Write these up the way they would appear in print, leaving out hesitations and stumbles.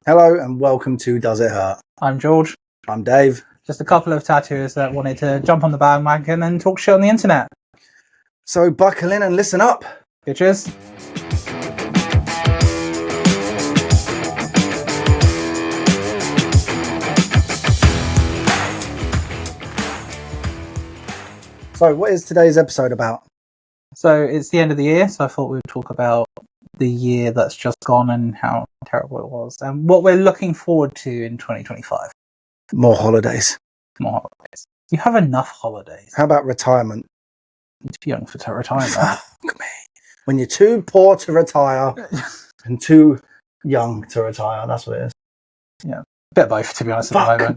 Hello and welcome to Does It Hurt? I'm George. I'm Dave. Just a couple of tattooers that wanted to jump on the bandwagon and talk shit on the internet. So buckle in and listen up. Bitches. So what is today's episode about? So it's the end of the year, so I thought we would talk about the year that's just gone and how terrible it was and what we're looking forward to in 2025. More holidays. More holidays. You have enough holidays. How about retirement? You're too young for retirement. Fuck me. When you're too poor to retire and too young to retire, that's what it is. Yeah, a bit of both, to be honest, at the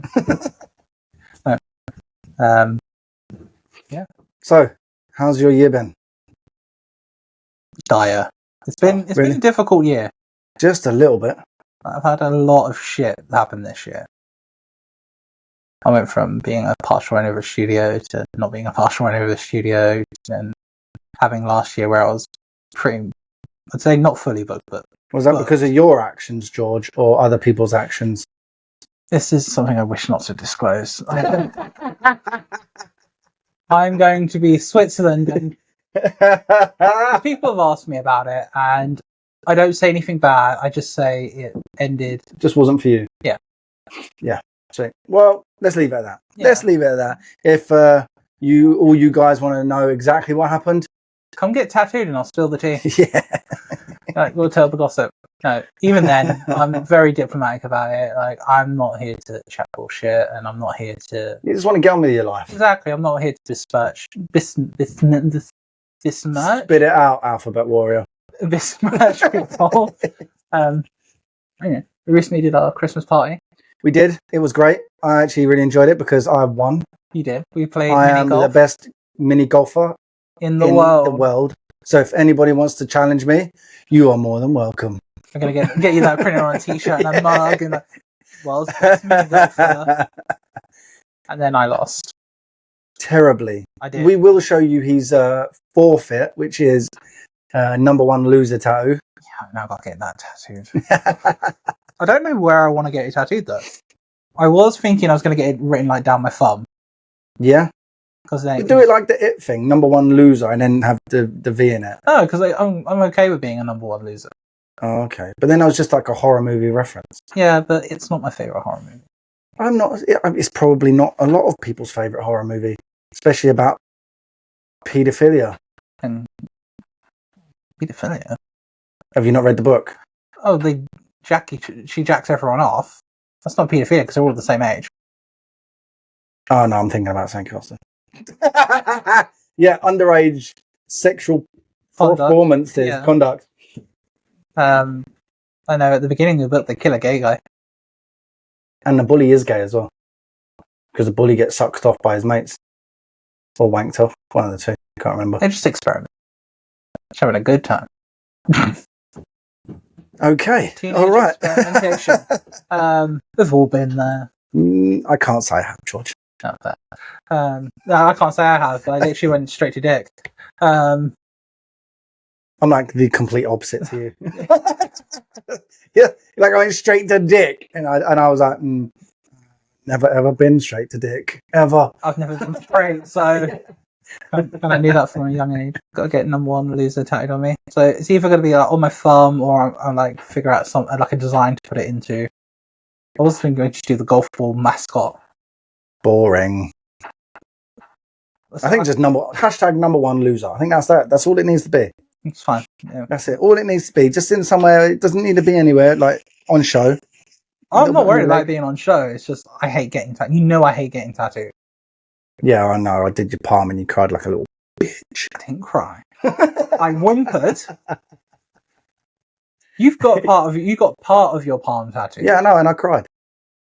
moment. Yeah. So, how's your year been? Dire. It's been a difficult year. Just a little bit. I've had a lot of shit happen this year. I went from being a partial owner of a studio to not being a partial owner of a studio, and having last year where I was pretty, I'd say not fully booked, but... Was that because of your actions, George, or other people's actions? This is something I wish not to disclose. I'm going to be Switzerland, and people have asked me about it, and I don't say anything bad. I just say it ended. Just wasn't for you. Yeah. Yeah. So, well, let's leave it at that. Yeah. Let's leave it at that. If you guys want to know exactly what happened, come get tattooed and I'll spill the tea. Yeah. Like, we'll tell the gossip. No, even then, I'm very diplomatic about it. Like, I'm not here to chat bullshit, and I'm not here to... You just want to get on with your life. Exactly. I'm not here to besmirch. Besmirch? Spit it out, Alphabet Warrior. Besmirch people. We recently did our Christmas party. We did. It was great. I actually really enjoyed it because I won. You did. We played I mini am golf the best mini golfer in the world. So if anybody wants to challenge me, you are more than welcome. I'm gonna get you that printed on a t-shirt and a mug and world's best mini golfer. And then I lost terribly. I did. We will show you his forfeit, which is number one loser tattoo. Yeah, now I've got to get that tattooed. I don't know where I want to get it tattooed though. I was thinking I was going to get it written like down my thumb. Yeah. Because then do it like the It thing, number one loser, and then have the V in it. Oh, because I'm okay with being a number one loser. Oh, okay. But then I was just like a horror movie reference. Yeah, but it's not my favourite horror movie. I'm not. It's probably not a lot of people's favourite horror movie, especially about paedophilia. And paedophilia? Have you not read the book? Oh, she jacks everyone off. That's not paedophilia because they're all the same age. Oh no, I'm thinking about St. Costa. Yeah, underage sexual performances, conduct. I know at the beginning of the book they kill a gay guy. And the bully is gay as well. Because the bully gets sucked off by his mates. Or wanked off. One of the two. I can't remember. They just experiment. Just having a good time. Okay. Teenage all right. Experimentation. We've all been there. I can't say I have, George. Not that. No, I can't say I have. I literally went straight to dick. I'm like the complete opposite to you. Yeah, like I went straight to dick, and I was like, never ever been straight to dick ever. I've never been straight, so I knew that from a young age. Got to get number one loser tattooed on me. So it's either going to be like on my thumb, or I'm like figure out some like a design to put it into. I was thinking going to do the golf ball mascot. Boring. I think just hashtag number one loser. I think that's all it needs to be. It's fine. Yeah. That's it. All it needs to be. Just in somewhere. It doesn't need to be anywhere, like on show. I'm not worried about being on show. It's just I hate getting tattooed. You know I hate getting tattooed. Yeah, I know. I did your palm and you cried like a little bitch. I didn't cry. I whimpered. You got part of your palm tattoo. Yeah, I know, and I cried.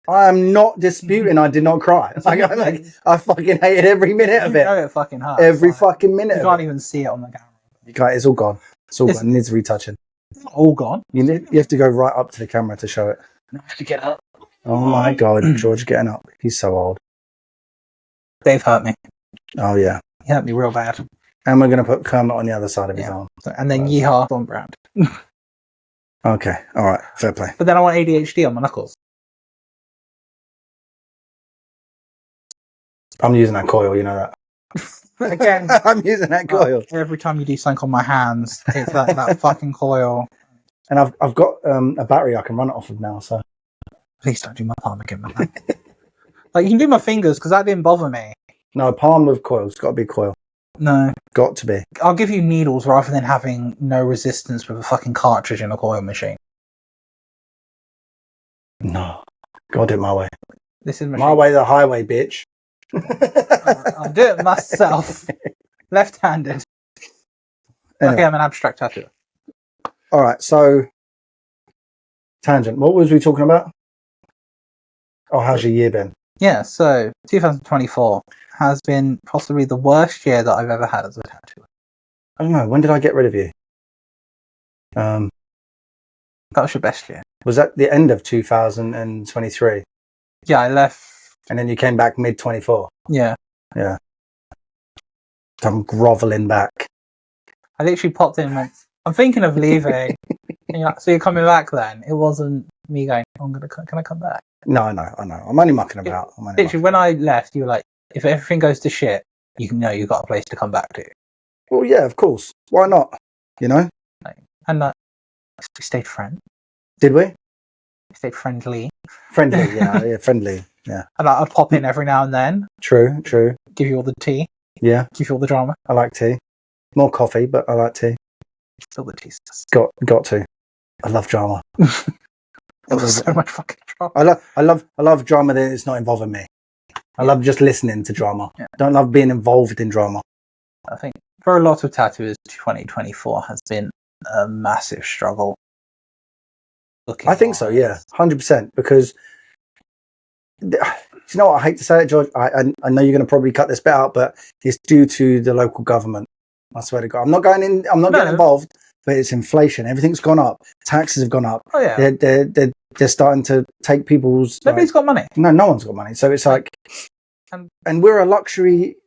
I am not disputing I did not cry. I fucking hated every minute of it. You know it fucking hurts. Every fucking minute. You can't even see it on the camera. You can't. It's all gone. It's all gone. It needs retouching. All gone. You have to go right up to the camera to show it. I have to get up. Oh my god, George getting up. He's so old. Dave hurt me. Oh yeah. He hurt me real bad. And we're going to put Kermit on the other side of his arm. And then Yeehaw on brand. Okay, all right, fair play. But then I want ADHD on my knuckles. I'm using that coil, you know that. Again, I'm using that coil. every time you do something on my hands, it's that fucking coil. And I've got a battery I can run it off of now, so. Please don't do my palm again, man. Like, you can do my fingers, because that didn't bother me. No, palm with coil. It's got to be coil. No. Got to be. I'll give you needles rather than having no resistance with a fucking cartridge in a coil machine. No. Gotta do it my way. This is my way, the highway, bitch. I'll do it myself. Left-handed. Anyway. Okay, I'm an abstract tattooer. All right, so tangent. What was we talking about? Oh, how's your year been? Yeah, so 2024 has been possibly the worst year that I've ever had as a tattooer. I don't know. When did I get rid of you? That was your best year. Was that the end of 2023? Yeah, I left. And then you came back mid 24. Yeah. Yeah. I'm groveling back. I literally popped in and went, I'm thinking of leaving. And you're like, so you're coming back then? It wasn't me going, can I come back? No, I know. I'm only mucking about. Literally, when I left, you were like, if everything goes to shit, you know you've got a place to come back to. Well, yeah, of course. Why not? You know? And we stayed friends. Did we? We stayed friendly. Friendly, yeah, friendly, yeah. And I'd pop in every now and then. True. Give you all the tea. Yeah. Give you all the drama. I like tea. More coffee, but I like tea. Still the tea. Got to. I love drama. There's so much fucking drama. I love drama that it's not involving me. I love just listening to drama. Yeah. I don't love being involved in drama. I think for a lot of tattooers, 2024 has been a massive struggle. I think so, yeah, 100%. Because you know what? I hate to say it, George. I know you're going to probably cut this bit out, but it's due to the local government. I swear to God, I'm not going in. I'm not getting involved. But it's inflation. Everything's gone up. Taxes have gone up. Oh yeah. They're starting to take people's. Nobody's got money. No one's got money. So it's like, and we're a luxury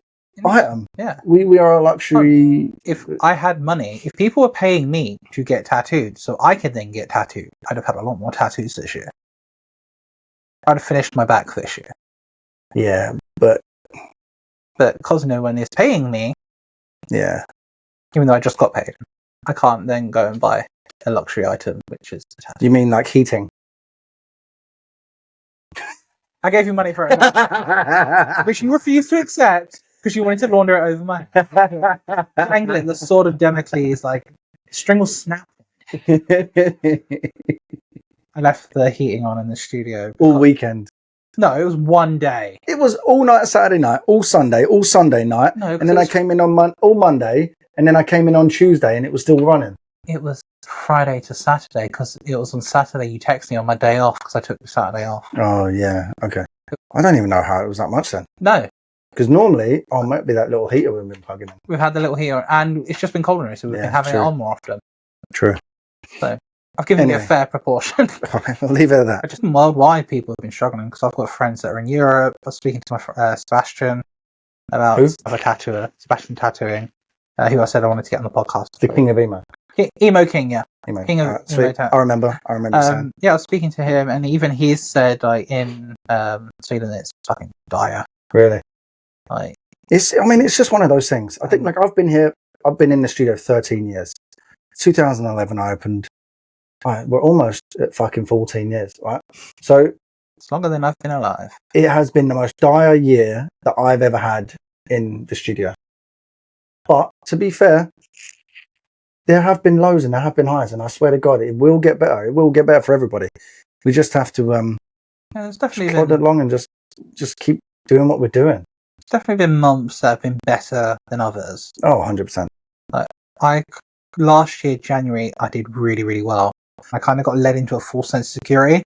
item. Yeah. We are a luxury. If I had money, if people were paying me to get tattooed, so I could then get tattooed, I'd have had a lot more tattoos this year. I'd have finished my back this year. Yeah, but because no one is paying me. Yeah. Even though I just got paid, I can't then go and buy a luxury item, which is a tattoo. You mean like heating? I gave you money for it, which you refused to accept because you wanted to launder it over my dangling the sword of Damocles, like string will snap. I left the heating on in the studio all weekend. No, it was one day. It was all night Saturday night, all Sunday night, no, and then I came in on all Monday, and then I came in on Tuesday, and it was still running. It was Friday to Saturday because it was on Saturday. You texted me on my day off because I took the Saturday off. Oh yeah, okay. I don't even know how it was that much then. No, because normally, it might be that little heater we've been plugging in. We've had the little heater, and it's just been colder, so we've been having it on more often. True. So I've given you a fair proportion. Okay, I'll leave it at that. Just worldwide, people have been struggling because I've got friends that are in Europe. I was speaking to my Sebastian about a tattooer, Sebastian Tattooing, who I said I wanted to get on the podcast. The King of Emo. Emo King, yeah. Emo. King of Emo. I remember saying. Yeah, I was speaking to him, and even he said, like, in Sweden, it's fucking dire. Really? Like, it's just one of those things. I think, like, I've been in the studio 13 years. 2011 I opened. Right, we're almost at fucking 14 years, right? So it's longer than I've been alive. It has been the most dire year that I've ever had in the studio. But to be fair, there have been lows and there have been highs, and I swear to God, it will get better. It will get better for everybody. We just have to there's definitely plod along and just keep doing what we're doing. There's definitely been months that have been better than others. Oh, 100%. Like last year, January, I did really, really well. I kind of got led into a false sense of security.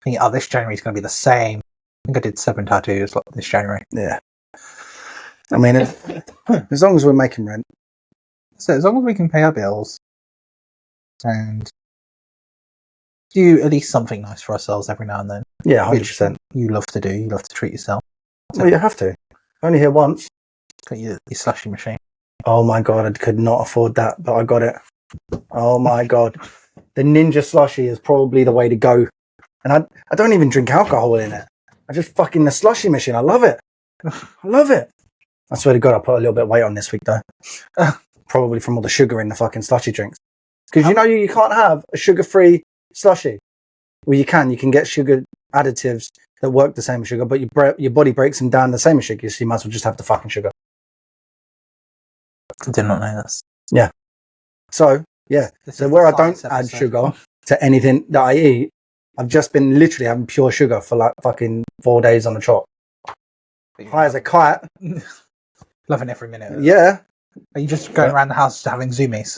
Thinking, this January is going to be the same. I think I did 7 tattoos this January. Yeah. I mean, as long as we're making rent. So as long as we can pay our bills and do at least something nice for ourselves every now and then. Yeah, 100%. You love to do. You love to treat yourself. Well, you have to. Only here once. Got your slushy machine. Oh my God, I could not afford that, but I got it. Oh my God. the Ninja Slushy is probably the way to go. And I don't even drink alcohol in it. I just fucking the slushy machine. I love it. I love it. I swear to God, I put a little bit of weight on this week though. Probably from all the sugar in the fucking slushy drinks. Because you can't have a sugar-free slushy. Well, you can get sugar additives that work the same as sugar, but your body breaks them down the same as sugar, so you might as well just have the fucking sugar. I did not know this. Yeah. So, yeah. So where I don't add sugar to anything that I eat, I've just been literally having pure sugar for like fucking 4 days on the trot. High as a kite. Loving every minute. Yeah. Are you just going around the house having zoomies?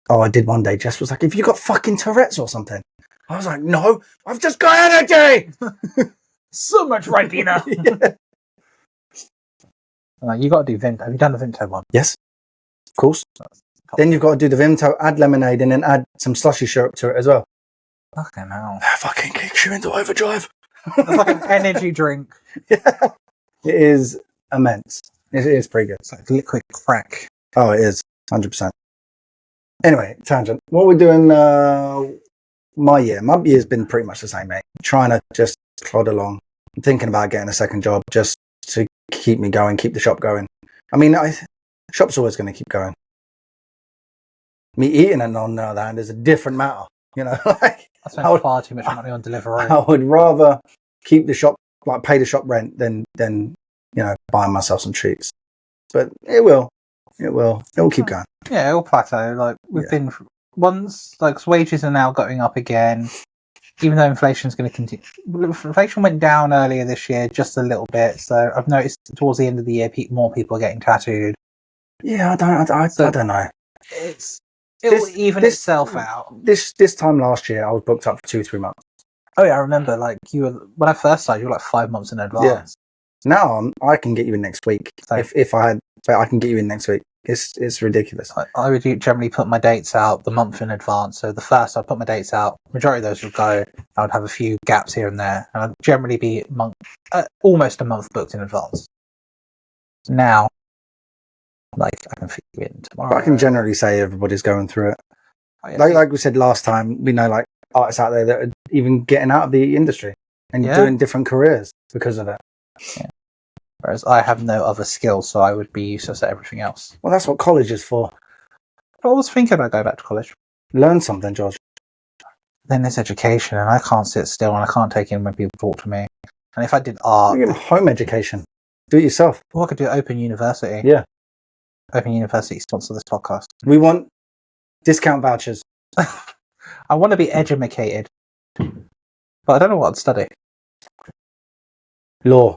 Oh, I did one day. Jess was like, "Have you got fucking Tourette's or something?" I was like, "No, I've just got energy." So much Ribena. Yeah. You got to do Vimto. Have you done the Vimto one? Yes, of course. Then you've got to do the Vimto, add lemonade, and then add some slushy syrup to it as well. Fucking hell. That fucking kicks you into overdrive. It's like an energy drink. Yeah. It is immense. It is pretty good. It's like liquid crack. Oh, it is. 100%. Anyway, tangent. What we're doing, my year's been pretty much the same, mate. Trying to just plod along. I'm thinking about getting a second job just to keep me going, keep the shop going. I mean, shop's always going to keep going. Me eating and on the other hand is a different matter. You know, like I spend far too much money on delivery. I would rather keep the shop, like pay the shop rent than buying myself some treats. But it will keep going. Yeah, it'll plateau. Like we've been once, like wages are now going up again. Even though inflation's going to continue. Inflation went down earlier this year, just a little bit. So I've noticed towards the end of the year, more people are getting tattooed. Yeah, I don't know. It'll even itself out. This time last year, I was booked up for 2-3 months. Oh yeah, I remember. Like when I first started, you were like 5 months in advance. Yeah. Now I can get you in next week. So, if I had, but I can get you in next week. It's ridiculous. I would generally put my dates out the month in advance. So the first, I'd put my dates out. Majority of those would go. I would have a few gaps here and there, and I'd generally be almost a month booked in advance. Now, like I can fit you in tomorrow. But I can generally say everybody's going through it. Oh, yeah. Like we said last time, we know like artists out there that are even getting out of the industry and doing different careers because of it. Yeah. Whereas I have no other skills, so I would be useless at everything else. Well, that's what college is for. I was thinking about going back to college. Learn something, George. Then there's education, and I can't sit still, and I can't take in when people talk to me. And if I did art... You get home education. Do it yourself. Or I could do Open University. Yeah. Open University sponsor this podcast. We want discount vouchers. I want to be educated. But I don't know what I'd study. Law.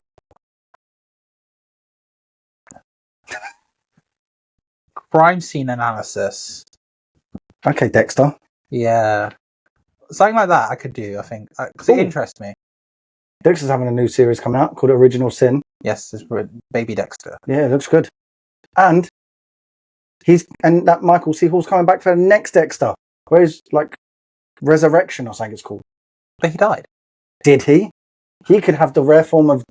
Crime scene analysis. Okay, Dexter. Yeah. Something like that I could do, I think. Because it interests me. Dexter's having a new series coming out called Original Sin. Yes, it's Baby Dexter. Yeah, it looks good. And that Michael C. Hall's coming back for the next Dexter. Where's like Resurrection or something it's called. But he died. Did he? He could have the rare form of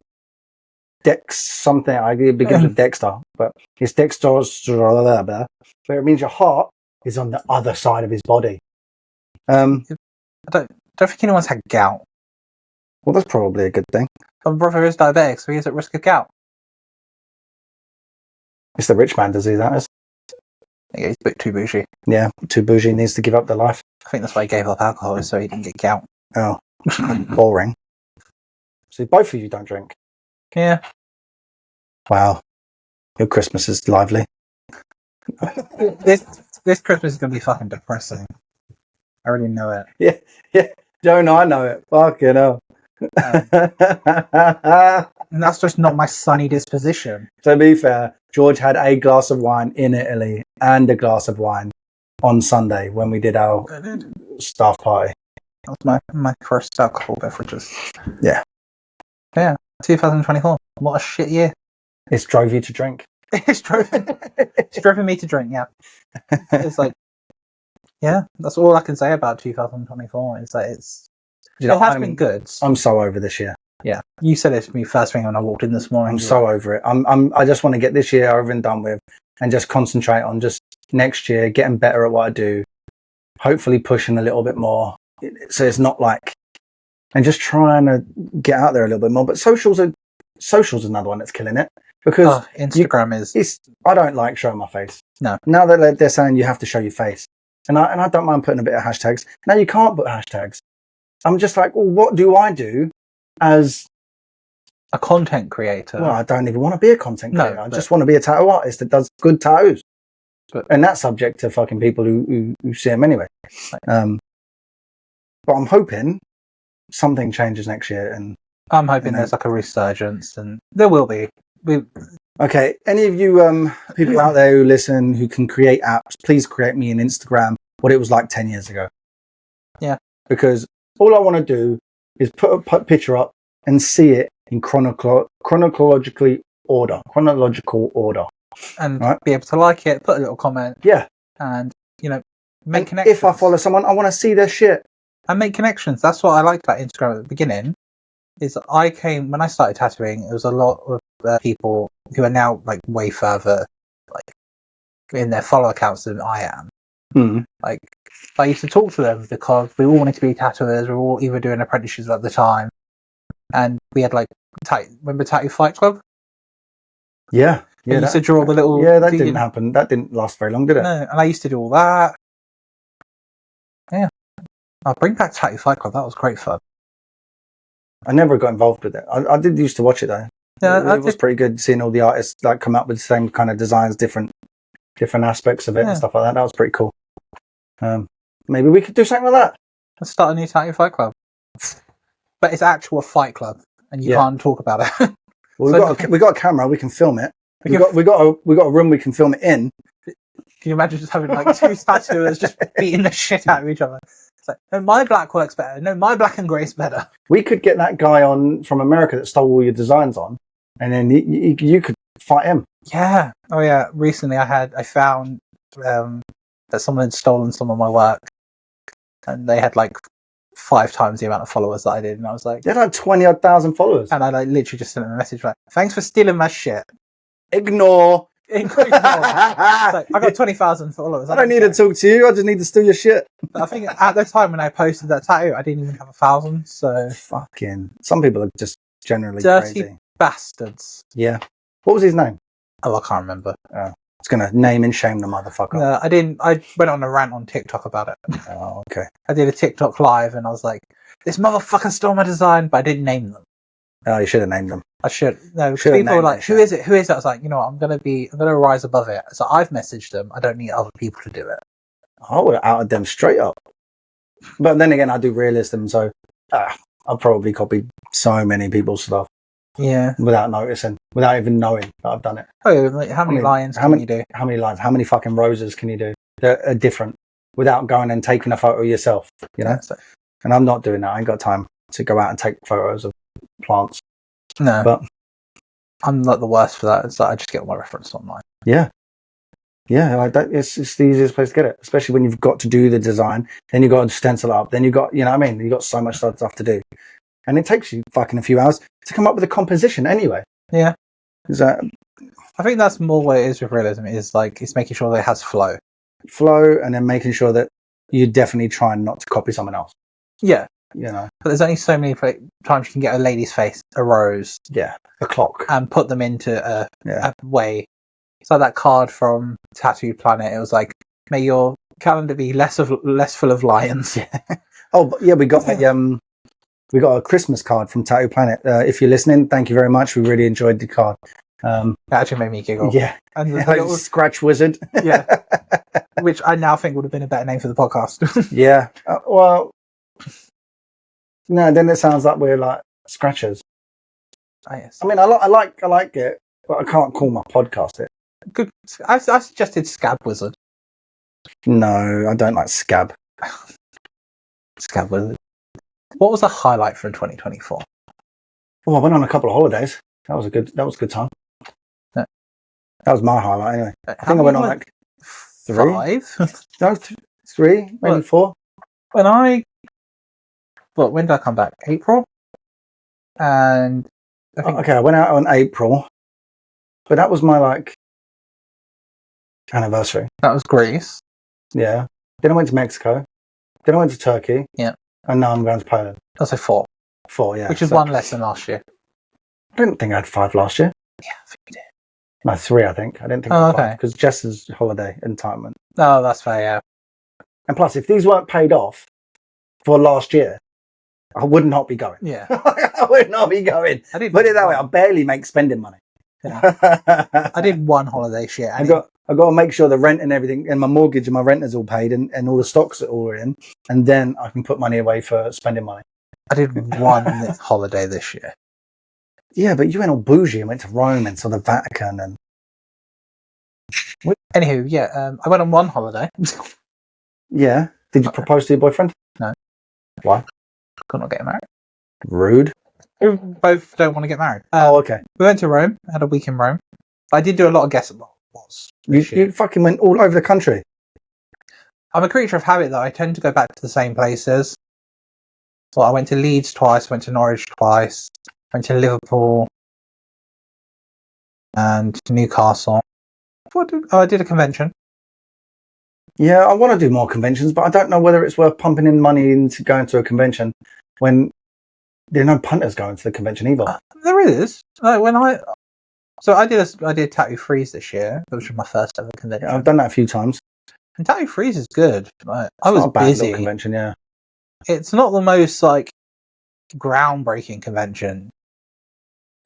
Dex something. It begins with Dexter, but it's Dexter's, but it means your heart is on the other side of his body. I don't think anyone's had gout. Well, that's probably a good thing. My brother is diabetic, so he's at risk of gout. It's the rich man disease, that is. Yeah, he's a bit too bougie. Yeah, too bougie, needs to give up their life. I think that's why he gave up alcohol, so he didn't get gout. Oh, boring. So both of you don't drink? Yeah. Wow. Your Christmas is lively. This Christmas is going to be fucking depressing. I already know it. Yeah. Don't I know it? Fucking hell. And that's just not my sunny disposition. To be fair, George had a glass of wine in Italy and a glass of wine on Sunday when we did our staff party. That was my first alcohol beverages. Yeah. Yeah. 2024. What a shit year. It's drove you to drink. It's driven me to drink, yeah. It's like, yeah, that's all I can say about 2024. It's like it has been good. I'm so over this year. Yeah, you said it to me first thing when I walked in this morning. I'm so over it. I just want to get this year over and done with, and just concentrate on just next year getting better at what I do, hopefully pushing a little bit more. So it's not like, and just trying to get out there a little bit more. But socials another one that's killing it, because Instagram is. I don't like showing my face. No. Now that they're saying you have to show your face, and I don't mind putting a bit of hashtags. Now you can't put hashtags. I'm just like, well, what do I do as a content creator? Well, I don't even want to be a content creator. No, I just want to be a tattoo artist that does good tattoos. And that's subject to fucking people who see them anyway. But I'm hoping something changes next year, and I'm hoping there's like a resurgence, and there will be. Okay, any of you people out there who listen who can create apps, please create me an Instagram what it was like 10 years ago. Yeah. Because all I want to do is put a picture up and see it in chronological order. And be able to like it, put a little comment. Yeah. And, make connections. If I follow someone, I want to see their shit. And make connections. That's what I liked about Instagram at the beginning. Is when I started tattooing, it was a lot of people who are now like way further like in their follow accounts than I am. Mm. Like I used to talk to them because we all wanted to be tattooers. We were all either doing apprenticeships at the time, and we had like remember Tattoo Fight Club? Yeah. Yeah, I used to draw the little. Yeah, that didn't happen. That didn't last very long, did it? No, and I used to do all that. Yeah, I'll bring back Tattoo Fight Club. That was great fun. I never got involved with it. I did used to watch it though. Yeah, it was pretty good seeing all the artists like come up with the same kind of designs, different aspects of it and stuff like that. That was pretty cool. Maybe we could do something like that. Let's start a new Tattoo Fight Club, but it's actual fight club, and you can't talk about it. Well, we got a camera. We can film it. We got a room we can film it in. Can you imagine just having like two tattooers just beating the shit out of each other? It's like, no, my black works better. No, my black and grey's better. We could get that guy on from America that stole all your designs on, and then you could fight him. Yeah. Oh yeah. Recently, I found that someone had stolen some of my work, and they had like 5 times the amount of followers that I did, and I was like, they had like 20,000 followers, and I like literally just sent them a message like, "Thanks for stealing my shit." Ignore. Like, I got 20,000 followers. I don't need to talk to you. I just need to steal your shit. I think at the time when I posted that tattoo, I didn't even have 1,000. So fucking. Some people are just generally dirty crazy bastards. Yeah. What was his name? Oh, I can't remember. I was gonna name and shame the motherfucker. No, I didn't. I went on a rant on TikTok about it. Oh, okay. I did a TikTok live, and I was like, "This motherfucker stole my design," but I didn't name them. Oh, you should have named them. I should. No, people were like, "Who is it? Who is it?" I was like, I'm gonna rise above it. So I've messaged them. I don't need other people to do it. I would have outed them straight up. But then again, I do realism, so I'll probably copy so many people's stuff. Yeah. Without noticing, without even knowing that I've done it. Oh, like, how many lions can you do? How many lines? How many fucking roses can you do that are different without going and taking a photo yourself? You know. Yeah, and I'm not doing that. I ain't got time to go out and take photos of plants. No, but I'm not the worst for that. It's like I just get my reference online. Yeah, like that. It's the easiest place to get it, especially when you've got to do the design. Then you got to stencil up. Then you got, you know what I mean. You got so much stuff to do, and it takes you fucking a few hours to come up with a composition anyway. Yeah, I think that's more what it is with realism. Is like it's making sure that it has flow, and then making sure that you're definitely trying not to copy someone else. Yeah. You know, but there's only so many times you can get a lady's face, a rose, a clock, and put them into a way. It's like that card from Tattoo Planet. It was like, "May your calendar be less full of lions." Oh, yeah, we got a Christmas card from Tattoo Planet. If you're listening, thank you very much. We really enjoyed the card. It actually made me giggle. Yeah, and the little Scratch Wizard. Yeah, which I now think would have been a better name for the podcast. Yeah, well. No, then it sounds like we're like scratchers. Oh, yes. I mean, I like it, but I can't call my podcast it. Good. I suggested Scab Wizard. No, I don't like Scab. Scab Wizard. What was the highlight for 2024? Well, I went on a couple of holidays. That was a good time. Yeah. That was my highlight anyway. I think I went on like 3. 5? No, 3, maybe 4. When did I come back? April? And I think... I went out on April, but that was my like anniversary. That was Greece. Yeah. Then I went to Mexico. Then I went to Turkey. Yeah. And now I'm going to Poland. I'll say 4. 4, yeah. Which is 1 less than last year. I didn't think I had 5 last year. Yeah, I think you did. No, 3, I think. I didn't think I had 5 because Jess's holiday entitlement. Oh, that's fair, yeah. And plus, if these weren't paid off for last year, I would not be going. Yeah. I would not be going. Put it that way, I barely make spending money. Yeah. I did 1 holiday shit. I've got to make sure the rent and everything and my mortgage and my rent is all paid and all the stocks are all in, and then I can put money away for spending money. I did 1 holiday this year. Yeah, but you went all bougie and went to Rome and saw the Vatican and. Anywho, yeah, I went on 1 holiday. Yeah. Did you propose to your boyfriend? No. Why? Could not get married. Rude. We both don't want to get married. Okay. We went to Rome, had a week in Rome. I did do a lot of guessing. You fucking went all over the country. I'm a creature of habit, though. I tend to go back to the same places. So I went to Leeds twice, went to Norwich twice, went to Liverpool and to Newcastle. I did a convention. Yeah, I want to do more conventions, but I don't know whether it's worth pumping in money into going to a convention when there are no punters going to the convention either. There is. I did Tattoo Freeze this year, which was my first ever convention. Yeah, I've done that a few times. And Tattoo Freeze is good. I was not a bad busy. little convention, yeah. It's not the most groundbreaking convention.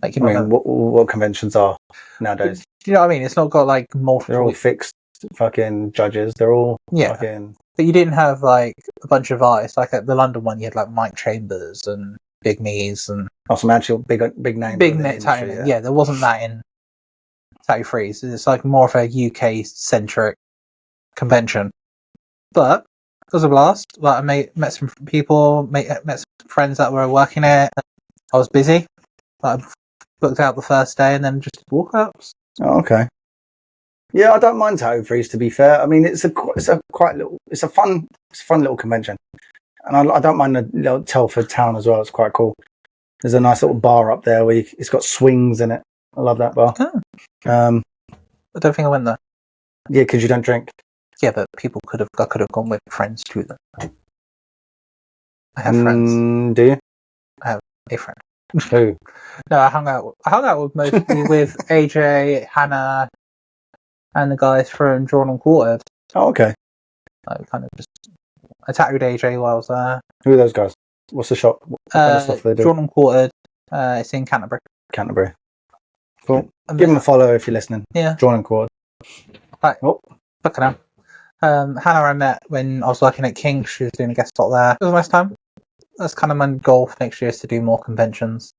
What conventions are nowadays? Do you know what I mean? It's not got multiple. They're all fixed fucking judges. They're all fucking. But you didn't have a bunch of artists at the London one. You had Mike Chambers and Big Me's and some actual big names. Big net tattoo. Yeah, there wasn't that in Tattoo Freeze. It's more of a UK centric convention. But it was a blast. I met some people, met some friends that were working it. I was busy. I booked out the first day and then just walkouts. Oh, okay. Yeah, I don't mind Tattoo Freeze, to be fair. I mean, it's a fun little convention, and I don't mind the little Telford town as well. It's quite cool. There's a nice little bar up there where it's got swings in it. I love that bar. Oh. I don't think I went there. Yeah, because you don't drink. Yeah, but I could have gone with friends to them. I have friends. Do you? I have a friend. Who? No, I hung out with mostly with AJ, Hannah, and the guys from Drawn and Quartered. Oh, okay. I tattooed AJ while I was there. Who are those guys? What's the shop? What kind of stuff they do? Drawn and Quartered. It's in Canterbury. Canterbury. Cool. Give them a follow if you're listening. Yeah. Drawn and Quartered. Right. Oh. Look at him. Hannah I met when I was working at King. She was doing a guest spot there. It was a nice time. That's kind of my goal for next year, is to do more conventions.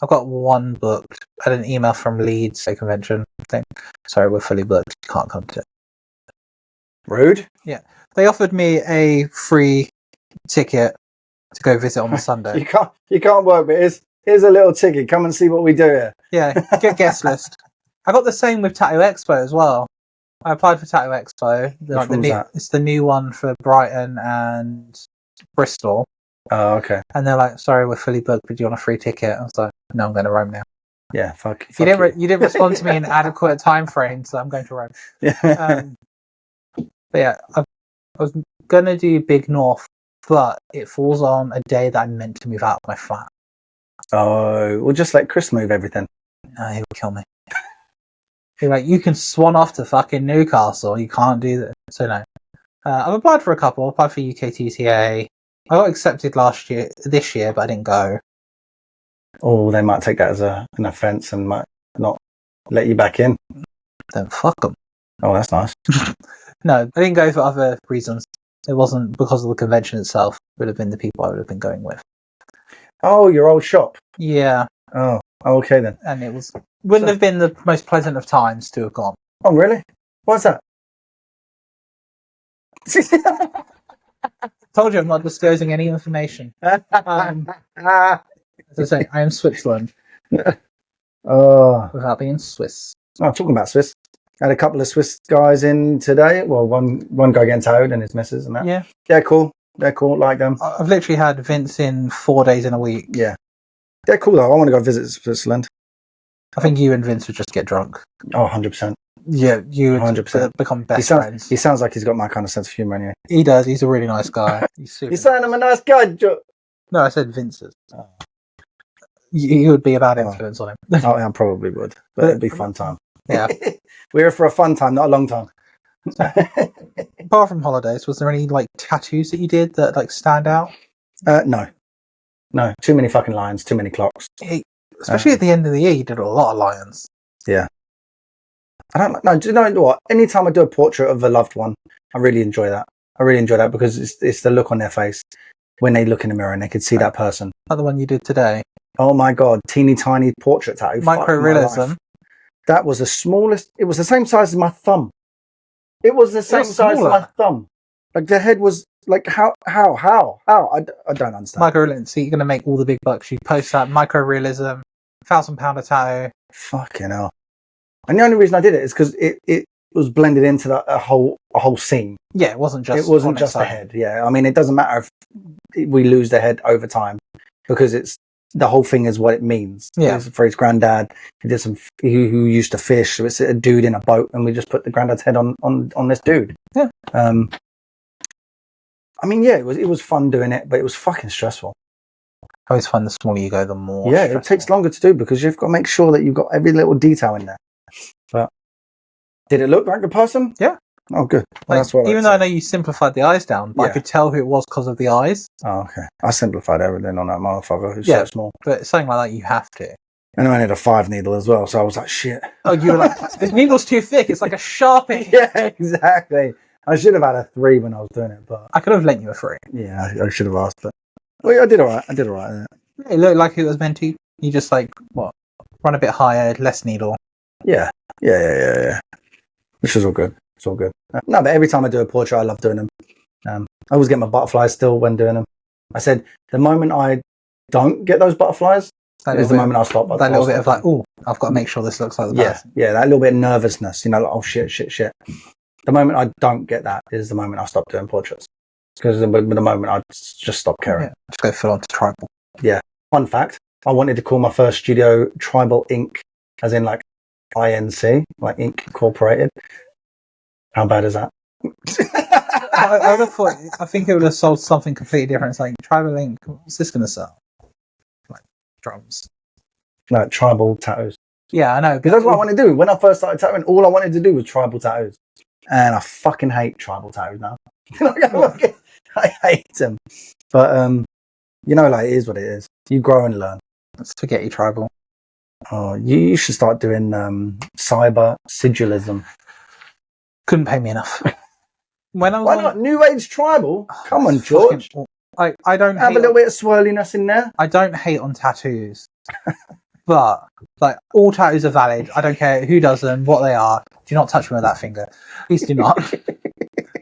I've got 1 booked. I had an email from Leeds, a convention thing. Sorry, we're fully booked. You can't come to it. Rude. Yeah. They offered me a free ticket to go visit on the Sunday. You can't work, but here's a little ticket. Come and see what we do here. Yeah, get guest list. I got the same with Tattoo Expo as well. I applied for Tattoo Expo. It's the new one for Brighton and Bristol. Oh, okay. And they're like, sorry, we're fully booked, but do you want a free ticket? I was like, no, I'm going to Rome now. Yeah, fuck. You didn't respond to me in adequate time frame, so I'm going to Rome. Yeah. But yeah, I was going to do Big North, but it falls on a day that I'm meant to move out of my flat. Oh, well, just let Chris move everything. No, he would kill me. He's like, you can swan off to fucking Newcastle. You can't do that. So no. I've applied for a couple. I applied for UKTTA. I got accepted this year, but I didn't go. Oh, they might take that as an offence and might not let you back in. Then fuck them. Oh, that's nice. No, I didn't go for other reasons. It wasn't because of the convention itself. It would have been the people I would have been going with. Oh, your old shop? Yeah. Oh, okay then. And wouldn't have been the most pleasant of times to have gone. Oh, really? Why's that? Told you I'm not disclosing any information. As I say, I am Switzerland. Without being Swiss. Oh, talking about Swiss. I had a couple of Swiss guys in today. Well, one guy getting towed and his missus and that. Yeah. They're cool. Like them. I've literally had Vince in 4 days in a week. Yeah. They're cool though. I want to go visit Switzerland. I think you and Vince would just get drunk. Oh, 100%. Yeah, you would 100%. become best He friends. sounds like he's got my kind of sense of humor anyway. He does. He's a really nice guy. He's super. You saying I'm a nice guy, Joe? No, I said Vince's. Oh. You would be a bad influence on him. Oh, I probably would, but it'd be fun time. Yeah. We're here for a fun time, not a long time. Apart from holidays, was there any like tattoos that you did that like stand out? No. Too many fucking lions, too many clocks. Especially at the end of the year, you did a lot of lions. Yeah. I don't know. Do you know what? Anytime I do a portrait of a loved one, I really enjoy that. Because it's the look on their face when they look in the mirror and they can see that person. Like the one you did today. Oh my god, teeny tiny portrait tattoo. Micro-realism. That was the smallest. It was the same size as my thumb. It was the same size as my thumb. Like the head was like how? I don't understand. Micro-realism. So you're going to make all the big bucks. You post that micro-realism, £1,000 tattoo. Fucking hell. And the only reason I did it is because it was blended into a whole scene. Yeah, it wasn't just the head. Yeah, I mean, it doesn't matter if we lose the head over time because it's the whole thing is what it means. Yeah, for his granddad, who used to fish. So it's a dude in a boat, and we just put the granddad's head on this dude. Yeah. I mean, yeah, it was fun doing it, but it was fucking stressful. I always find the smaller you go, the more. Yeah, stressful. It takes longer to do because you've got to make sure that you've got every little detail in there. But did it look like the person? Yeah. Oh, good. Well, Like, that's what. Even though I know you simplified the eyes down, but I could tell who it was because of the eyes. Oh, okay. I simplified everything on that motherfucker who's so small. But something like that, you have to. And I had a 5 needle as well, so I was like, shit. Oh, you were like, this needle's too thick. It's like a Sharpie. Yeah, exactly. I should have had a 3 when I was doing it, but I could have lent you a 3. Yeah, I should have asked, but well, I did all right. Yeah. It looked like it was meant to. You just like run a bit higher, less needle. Yeah. Which is all good. It's all good. No, but every time I do a portrait, I love doing them. I always get my butterflies still when doing them. I said the moment I don't get those butterflies is the moment I'll stop. That little bit of like, oh, I've got to make sure this looks like the person. Yeah, that little bit of nervousness, like, oh shit. The moment I don't get that is the moment I stop doing portraits. Because the moment I just stop caring. Yeah, just go full on to tribal. Yeah. Fun fact, I wanted to call my first studio Tribal Inc. as in like INC, like Inc. Incorporated. How bad is that? I would have thought, I think it would have sold something completely different. It's like, Tribal Inc., what's this going to sell? Like, drums. No, tribal tattoos. Yeah, I know. Because that's what I want to do. When I first started tattooing, all I wanted to do was tribal tattoos. And I fucking hate tribal tattoos now. I hate them. But, like, it is what it is. You grow and learn. Let's forget your tribal. Oh, you should start doing cyber sigilism. Couldn't pay me enough. Why not? New Age tribal? Come on, George. I don't have a little bit of swirliness in there. I don't hate on tattoos. But, like, all tattoos are valid. I don't care who does them, what they are. Do not touch me with that finger. Please do not.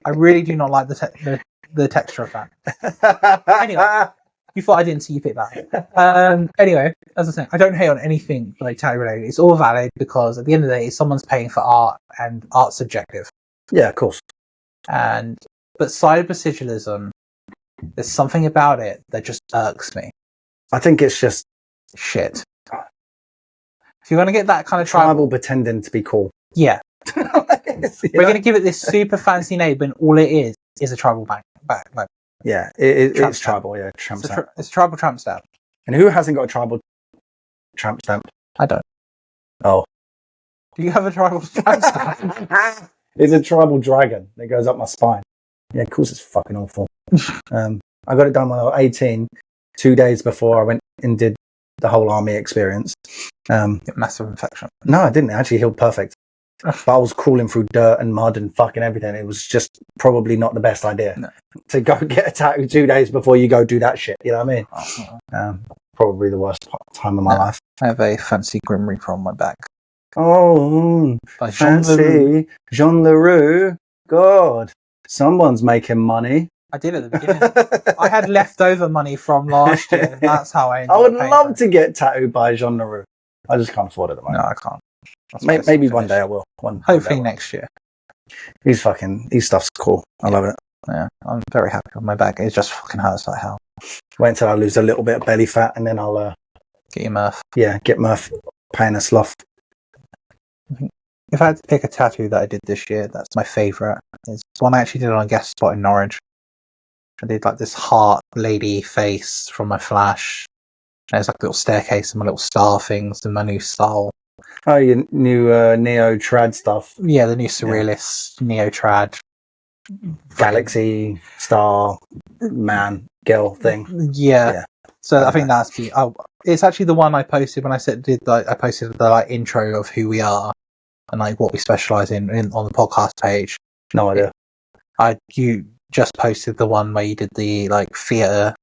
I really do not like the texture of that. Anyway, you thought I didn't see you pick that. Anyway, as I said, I don't hate on anything like tattoo related. It's all valid because at the end of the day, someone's paying for art, and art's subjective. Yeah, of course. But cyber sigilism, there's something about it that just irks me. I think it's just shit. If you're going to get that kind of tribal pretending to be cool. Yeah. We're going to give it this super fancy name, but all it is a tribal bank. Yeah, it's tribal. Yeah, tramp stamp. It's a tribal tramp stamp. And who hasn't got a tribal tramp stamp? I don't. Oh. Do you have a tribal tramp stamp? It's a tribal dragon that goes up my spine. Yeah, of course it's fucking awful. I got it done when I was 18, 2 days before I went and did the whole army experience. Massive infection. No, I didn't. It actually healed perfect. But I was crawling through dirt and mud and fucking everything. It was just probably not the best idea to go get a tattoo 2 days before you go do that shit. You know what I mean? Probably the worst time of my life. I have a fancy Grim Reaper on my back. Oh, by fancy Jean Leroux. God, someone's making money. I did at the beginning. I had leftover money from last year. That's how I. I would love to get tattooed by Jean Leroux. I just can't afford it at the moment. No, I can't. Maybe one day I will. Hopefully next year. His stuff's cool. I love it. Yeah, I'm very happy with my back. It just fucking hurts like hell. Wait until I lose a little bit of belly fat and then I'll get your Murph. Yeah, get Murph paying a slough. if I had to pick a tattoo that I did this year, that's my favourite. It's one I actually did on a guest spot in Norwich. I did like this heart lady face from my Flash. And there's like a little staircase and my little star things and my new style. Oh, your new neo trad stuff. Yeah, the new surrealist neo trad Galaxy star man girl thing. Yeah. So I think Okay. that's the. Oh, it's actually the one I posted when I I posted the like intro of who we are and like what we specialize in on the podcast page. No idea. You just posted the one where you did the like theatre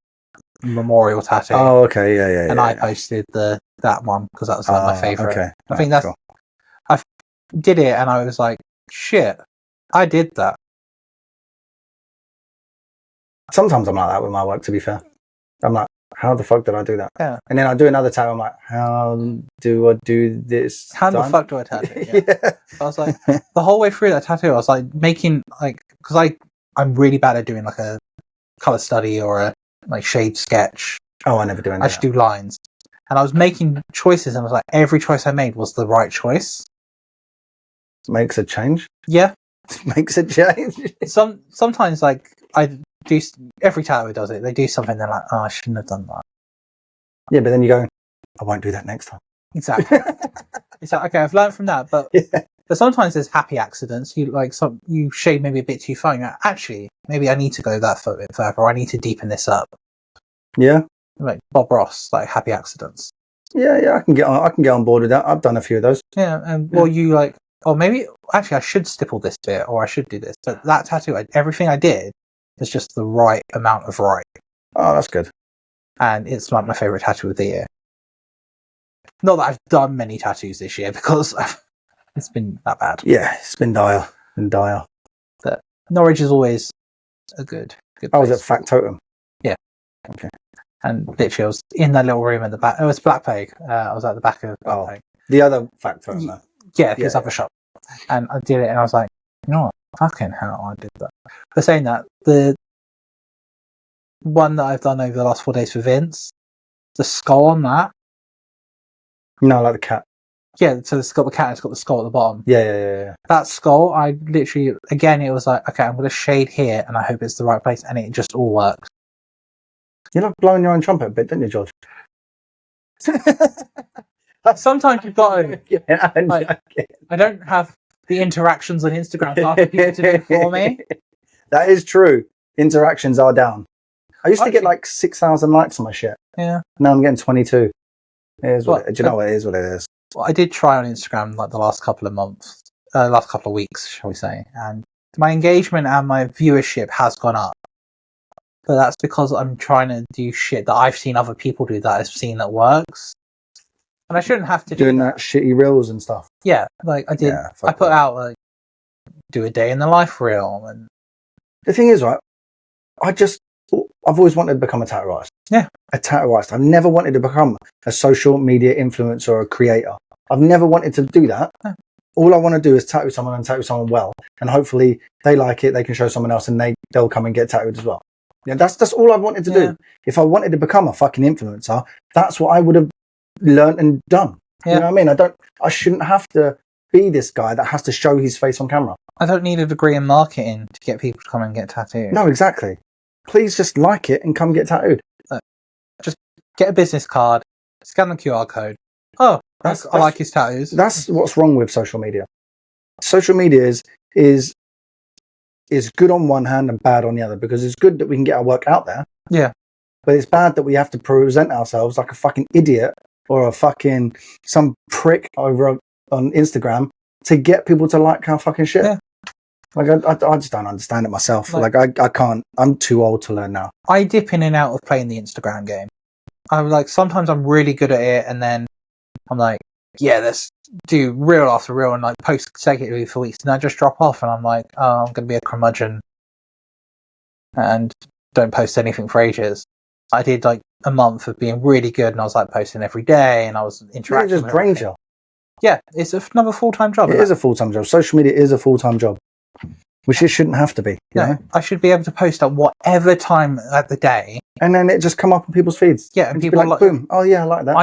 memorial tattoo. Oh, okay, yeah. And I posted that one because that was like my favourite. Okay. I think that's cool. I did it and I was like, shit, I did that. Sometimes I'm like that with my work, to be fair. I'm like, how the fuck did I do that? Yeah. And then I do another tattoo, I'm like, how do I do this? How the fuck do I tattoo? Yeah. I was like, the whole way through that tattoo, I was like making like, because I'm really bad at doing like a colour study or a like shade sketch. Oh, I never do anything. I just do lines. And I was making choices and I was like, every choice I made was the right choice. Makes a change? Yeah. Makes a change? Sometimes like I do, every tattoo does it. They do something, they're like, oh, I shouldn't have done that. Yeah, but then you go, I won't do that next time. Exactly. It's like, okay, I've learned from that, but sometimes there's happy accidents. You shade maybe a bit too far. You're like, actually, maybe I need to go that foot a bit further, or I need to deepen this up. Yeah. Like Bob Ross, like happy accidents. Yeah, I can get on board with that. I've done a few of those. Yeah, and well, you like, oh, maybe actually I should stipple this bit, or I should do this. But that tattoo, everything I did was just the right amount of right. Oh, that's good. And it's like my favourite tattoo of the year. Not that I've done many tattoos this year because it's been that bad. Yeah, it's been dire. But Norwich is always a good place. I was at Factotum. Yeah. Okay. And literally I was in that little room at the back. It was Black Plague. I was at the back of Black Plague. The other Factotum, though. Yeah, his other shop. And I did it and I was like, you know what? Fucking hell, I did that. But saying that, the one that I've done over the last 4 days for Vince, the skull on that. No, like the cat. Yeah, so it's got the cat and it's got the skull at the bottom. Yeah. That skull, I literally, again, it was like, okay, I'm going to shade here and I hope it's the right place. And it just all works. You like blowing your own trumpet a bit, don't you, George? Sometimes you've got to. Yeah, I don't have the interactions on Instagram for other people to do it for me. That is true. Interactions are down. I used to get like 6,000 likes on my shit. Yeah. Now I'm getting 22. Do you know what it is? What it is? Well, I did try on Instagram like the last couple of weeks, shall we say, and my engagement and my viewership has gone up. But that's because I'm trying to do shit that I've seen other people do that I've seen that works. And I shouldn't have to doing that shitty reels and stuff. Yeah, like I did. Yeah, I put out like do a day in the life reel, and the thing is, right? I've always wanted to become a tattoo artist. Yeah, a tattoo artist. I've never wanted to become a social media influencer or a creator. I've never wanted to do that. Yeah. All I want to do is tattoo someone and tattoo someone well, and hopefully they like it. They can show someone else, and they'll come and get tattooed as well. Yeah, that's all I wanted to do. If I wanted to become a fucking influencer, that's what I would have learned and done. Yeah. You know what I mean? I shouldn't have to be this guy that has to show his face on camera. I don't need a degree in marketing to get people to come and get tattooed. No, exactly. Please just like it and come get tattooed. Just get a business card, scan the QR code. Oh, I like his tattoos. That's what's wrong with social media. Social media is good on one hand and bad on the other, because it's good that we can get our work out there. Yeah. But it's bad that we have to present ourselves like a fucking idiot or some prick over on Instagram to get people to like our fucking shit. Yeah. Like I just don't understand it myself. Like I can't. I'm too old to learn now. I dip in and out of playing the Instagram game. I'm like, sometimes I'm really good at it, and then I'm like, yeah, let's do reel after reel and like post consecutively for weeks, and I just drop off, and I'm like, oh, I'm gonna be a curmudgeon and don't post anything for ages. I did like a month of being really good, and I was like posting every day, and I was interacting. It just drains you. Yeah, it's another full-time job. It is a full-time job. Social media is a full-time job, which it shouldn't have to be. You know? I should be able to post at whatever time at the day, and then it just come up on people's feeds. Yeah, and people like, boom. Oh yeah, I like that.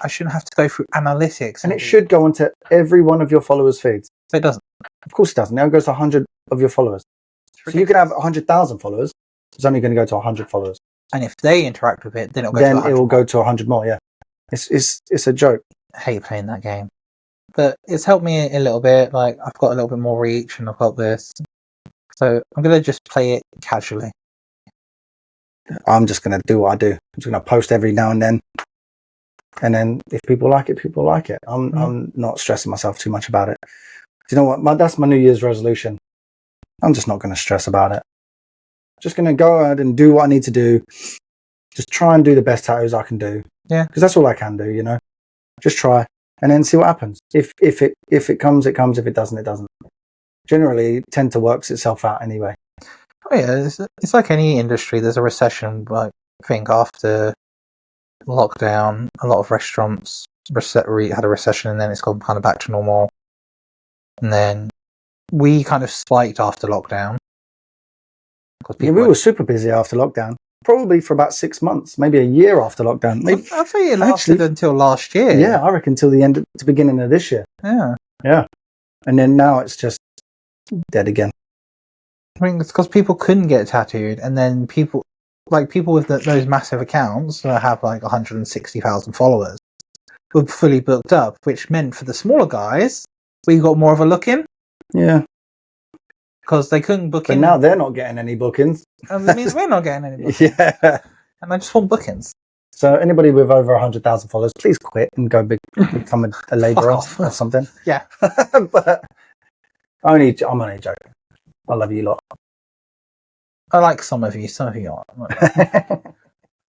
I shouldn't have to go through analytics, and it should go onto every one of your followers' feeds. So it doesn't. Of course it doesn't. Now it goes to 100 of your followers. So you could have 100,000 followers. It's only going to go to 100 followers. And if they interact with it, then it'll go Then to 100 it will more. go to 100 more. Yeah, it's a joke. I hate playing that game, but it's helped me a little bit. Like I've got a little bit more reach, and I've got this, so I'm gonna just play it casually. I'm just going to do what I do. I'm just going to post every now and then if people like it, people like it. I'm not stressing myself too much about it. Do you know what? That's my New Year's resolution. I'm just not going to stress about it. Just going to go ahead and do what I need to do. Just try and do the best tattoos I can do. Yeah, because that's all I can do. You know, just try and then see what happens. If it comes, it comes. If it doesn't, it doesn't. Generally, it tend to works itself out anyway. oh yeah. It's like any industry. There's a recession. Like I think after lockdown, a lot of restaurants had a recession, and then it's gone kind of back to normal. And then we kind of spiked after lockdown. Yeah, we were super busy after lockdown. Probably for about 6 months, maybe a year after lockdown. Maybe, I'll say it lasted until last year. Yeah, I reckon till the beginning of this year. Yeah. And then now it's just dead again. I mean, it's because people couldn't get tattooed, and then people with those massive accounts that have like 160,000 followers were fully booked up, which meant for the smaller guys, we got more of a look in. Yeah. Because they couldn't book but in. But now they're not getting any bookings. And it means we're not getting any bookings. Yeah. And I just want bookings. So anybody with over 100,000 followers, please quit and go become a labourer or something. Yeah. But I'm only joking. I love you lot. I like some of you aren't.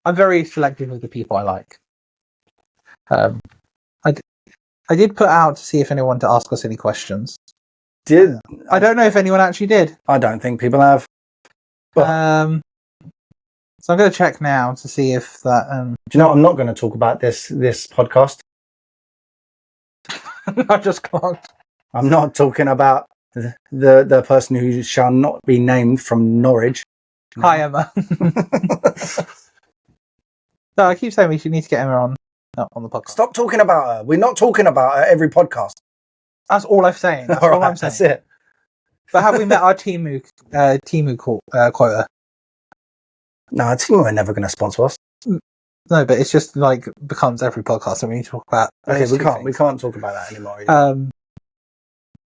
I'm very selective with the people I like. I did put out to see if anyone to ask us any questions. I don't know if anyone actually did. I don't think people have. But, so I'm going to check now to see if that. Do you know what? I'm not going to talk about this podcast. I just can't. I'm not talking about the person who shall not be named from Norwich. Hi, Emma. No, I keep saying we should need to get Emma on the podcast. Stop talking about her. We're not talking about her every podcast. That's all I'm saying. That's all I'm saying. That's it. But have we met our Timu quota? No, Timu are never going to sponsor us. No, but it's just like becomes every podcast, and we need to talk about. Okay, we can't talk about that anymore.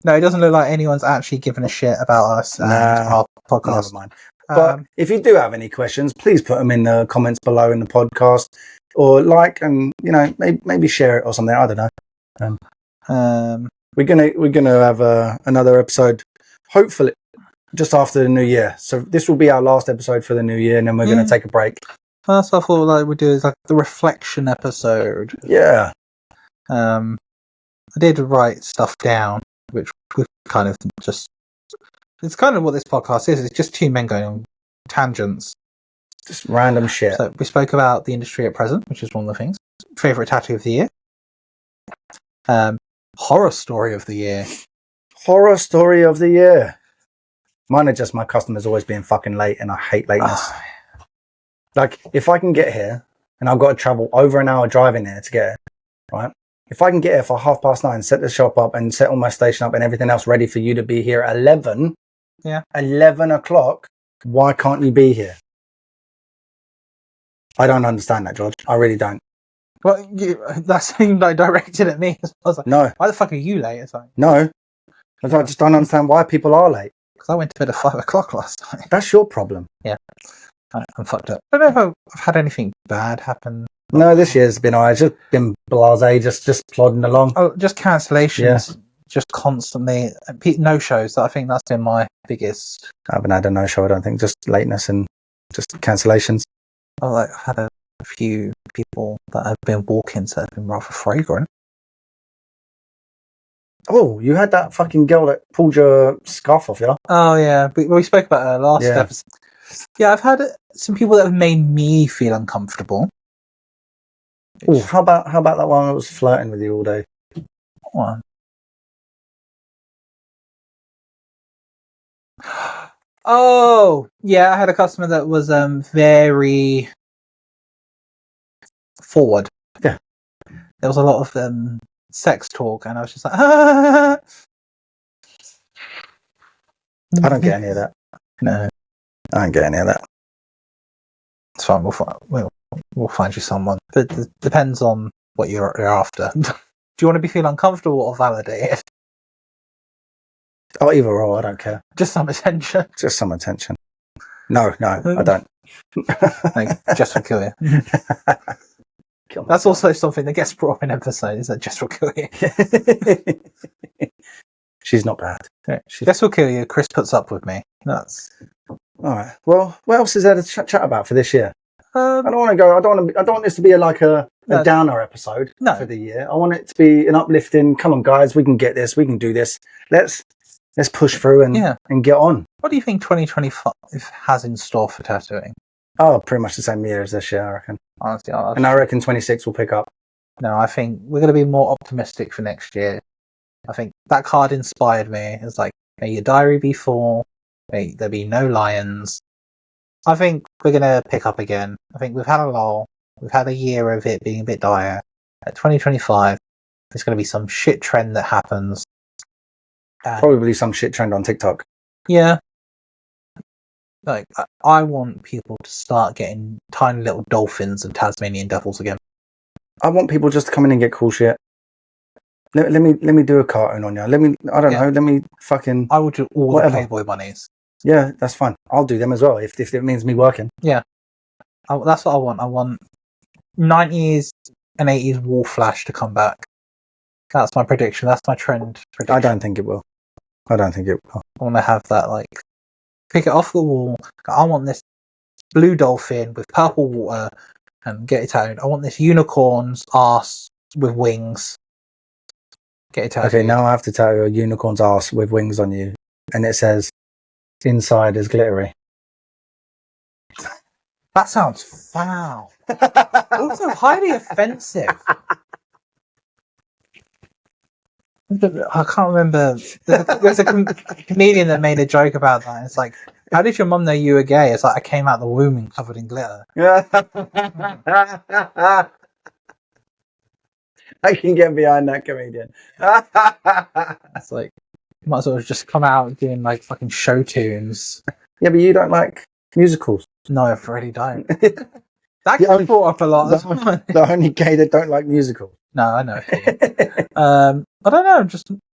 No, it doesn't look like anyone's actually given a shit about us and our podcast. Never mind. But if you do have any questions, please put them in the comments below in the podcast, or and maybe share it or something. I don't know. We're gonna have another episode, hopefully, just after the new year. So this will be our last episode for the new year, and then we're gonna take a break. That's what I thought we'd do is like the reflection episode. Yeah. I did write stuff down, which we kind of just. It's kind of what this podcast is. It's just two men going on tangents. Just random shit. So we spoke about the industry at present, which is one of the things. Favorite tattoo of the year. Horror story of the year. Horror story of the year. Mine are just my customers always being fucking late, and I hate lateness. Like, if I can get here, and I've got to travel over an hour driving there to get here, right? If I can get here for 9:30, set the shop up and set all my station up and everything else ready for you to be here at 11, 11 o'clock, why can't you be here? I don't understand that, George. I really don't. Well, that seemed like directed at me. I was like, no. Why the fuck are you late? It's like, no. I just don't understand why people are late. Because I went to bed at 5 o'clock last night. That's your problem. Yeah. I'm fucked up. I don't know if I've had anything bad happen. No, this year's been alright. It's just been blasé, just plodding along. Oh, just cancellations. Just constantly. No shows. I think that's been my biggest. I haven't had a no-show, I don't think. Just lateness and just cancellations. I've had a few people that have been walk-ins that have been rather fragrant. Oh, you had that fucking girl that pulled your scarf off, yeah? Oh, yeah. We spoke about her last episode. Yeah, I've had some people that have made me feel uncomfortable. Oh, how about that one that was flirting with you all day? What one? Oh, yeah, I had a customer that was very forward. Yeah. There was a lot of sex talk, and I was just like, I don't get any of that. No, I don't get any of that. it's fine. We'll find you someone. But it depends on what you're after. Do you want to be feeling uncomfortable or validated? Oh, either or, I don't care. Just some attention. Just some attention. No, I don't. Like, just will kill you. That's also something that gets brought up in episodes, that just will kill you. She's not bad. Just will kill you. Chris puts up with me. That's all right. Well, what else is there to chat about for this year? I um, don't want to go. I don't want this to be a No. downer episode No. for the year. I want it to be an uplifting. Come on, guys, we can get this. We can do this. Let's push through and get on. what do you think 2025 has in store for tattooing? Oh, pretty much the same year as this year, I reckon. Honestly, And I reckon 26 will pick up. no, I think we're going to be more optimistic for next year. I think that card inspired me. It's like, may your diary be full. May there be no lions. I think we're going to pick up again. I think we've had a lull. We've had a year of it being a bit dire. At 2025, there's going to be some shit trend that happens. Probably some shit trend on TikTok. Yeah. Like, I want people to start getting tiny little dolphins and Tasmanian devils again. I want people just to come in and get cool shit. Let me do a cartoon on you. I don't know. Let me fucking. I will do all whatever. the Playboy bunnies. Yeah, that's fine. I'll do them as well if it means me working. That's what I want. I want 90s and 80s wall flash to come back. That's my prediction. That's my trend prediction. I don't think it will. I want to have that, like, pick it off the wall. I want this blue dolphin with purple water and get it tattooed. I want this unicorn's ass with wings. Get it tattooed. Okay, now I have to tattoo a unicorn's ass with wings on you, and it says inside is glittery. That sounds foul. Also highly offensive. I can't remember. There's a comedian that made a joke about that. It's like, how did your mum know you were gay? It's like, I came out the womb and covered in glitter. I can get behind that comedian. It's like, you might as well just come out doing like fucking show tunes. Yeah, but you don't like musicals. No, I really don't. That gets brought up a lot. The only gay that don't like musicals. No, I know. I don't know.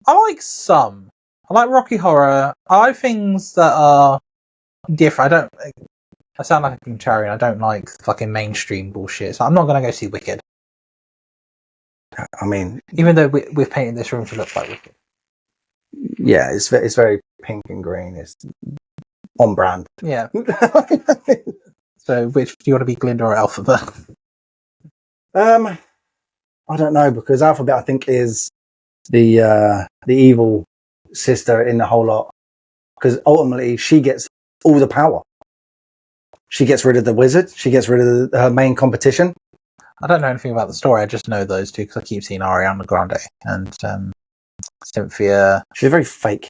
I like some. I like Rocky Horror. I like things that are different. I sound like a contrarian. I don't like fucking mainstream bullshit. So I'm not gonna go see Wicked. I mean, even though we've painted this room to look like Wicked. Yeah, it's very pink and green. It's on brand. Yeah. So, which do you want to be, Glinda or Alphabet? I don't know, because Alphabet, I think, is the evil sister in the whole lot, because ultimately she gets all the power. She gets rid of the wizard. She gets rid of her main competition. I don't know anything about the story. I just know those two because I keep seeing Ariana Grande and Cynthia. She's very fake.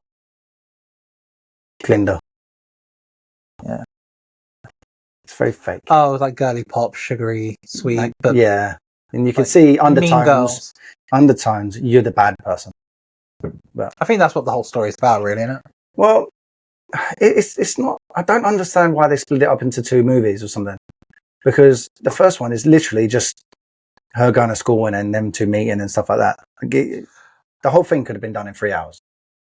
Glinda. Yeah. It's very fake. Oh, like girly pop, sugary, sweet. Like, but yeah. And you can see undertones. Mean Girls. Undertones. You're the bad person. But I think that's what the whole story is about, really, isn't it? Well, it's not. I don't understand why they split it up into two movies or something. Because the first one is literally just her going to school and then them two meeting and stuff like that. The whole thing could have been done in 3 hours.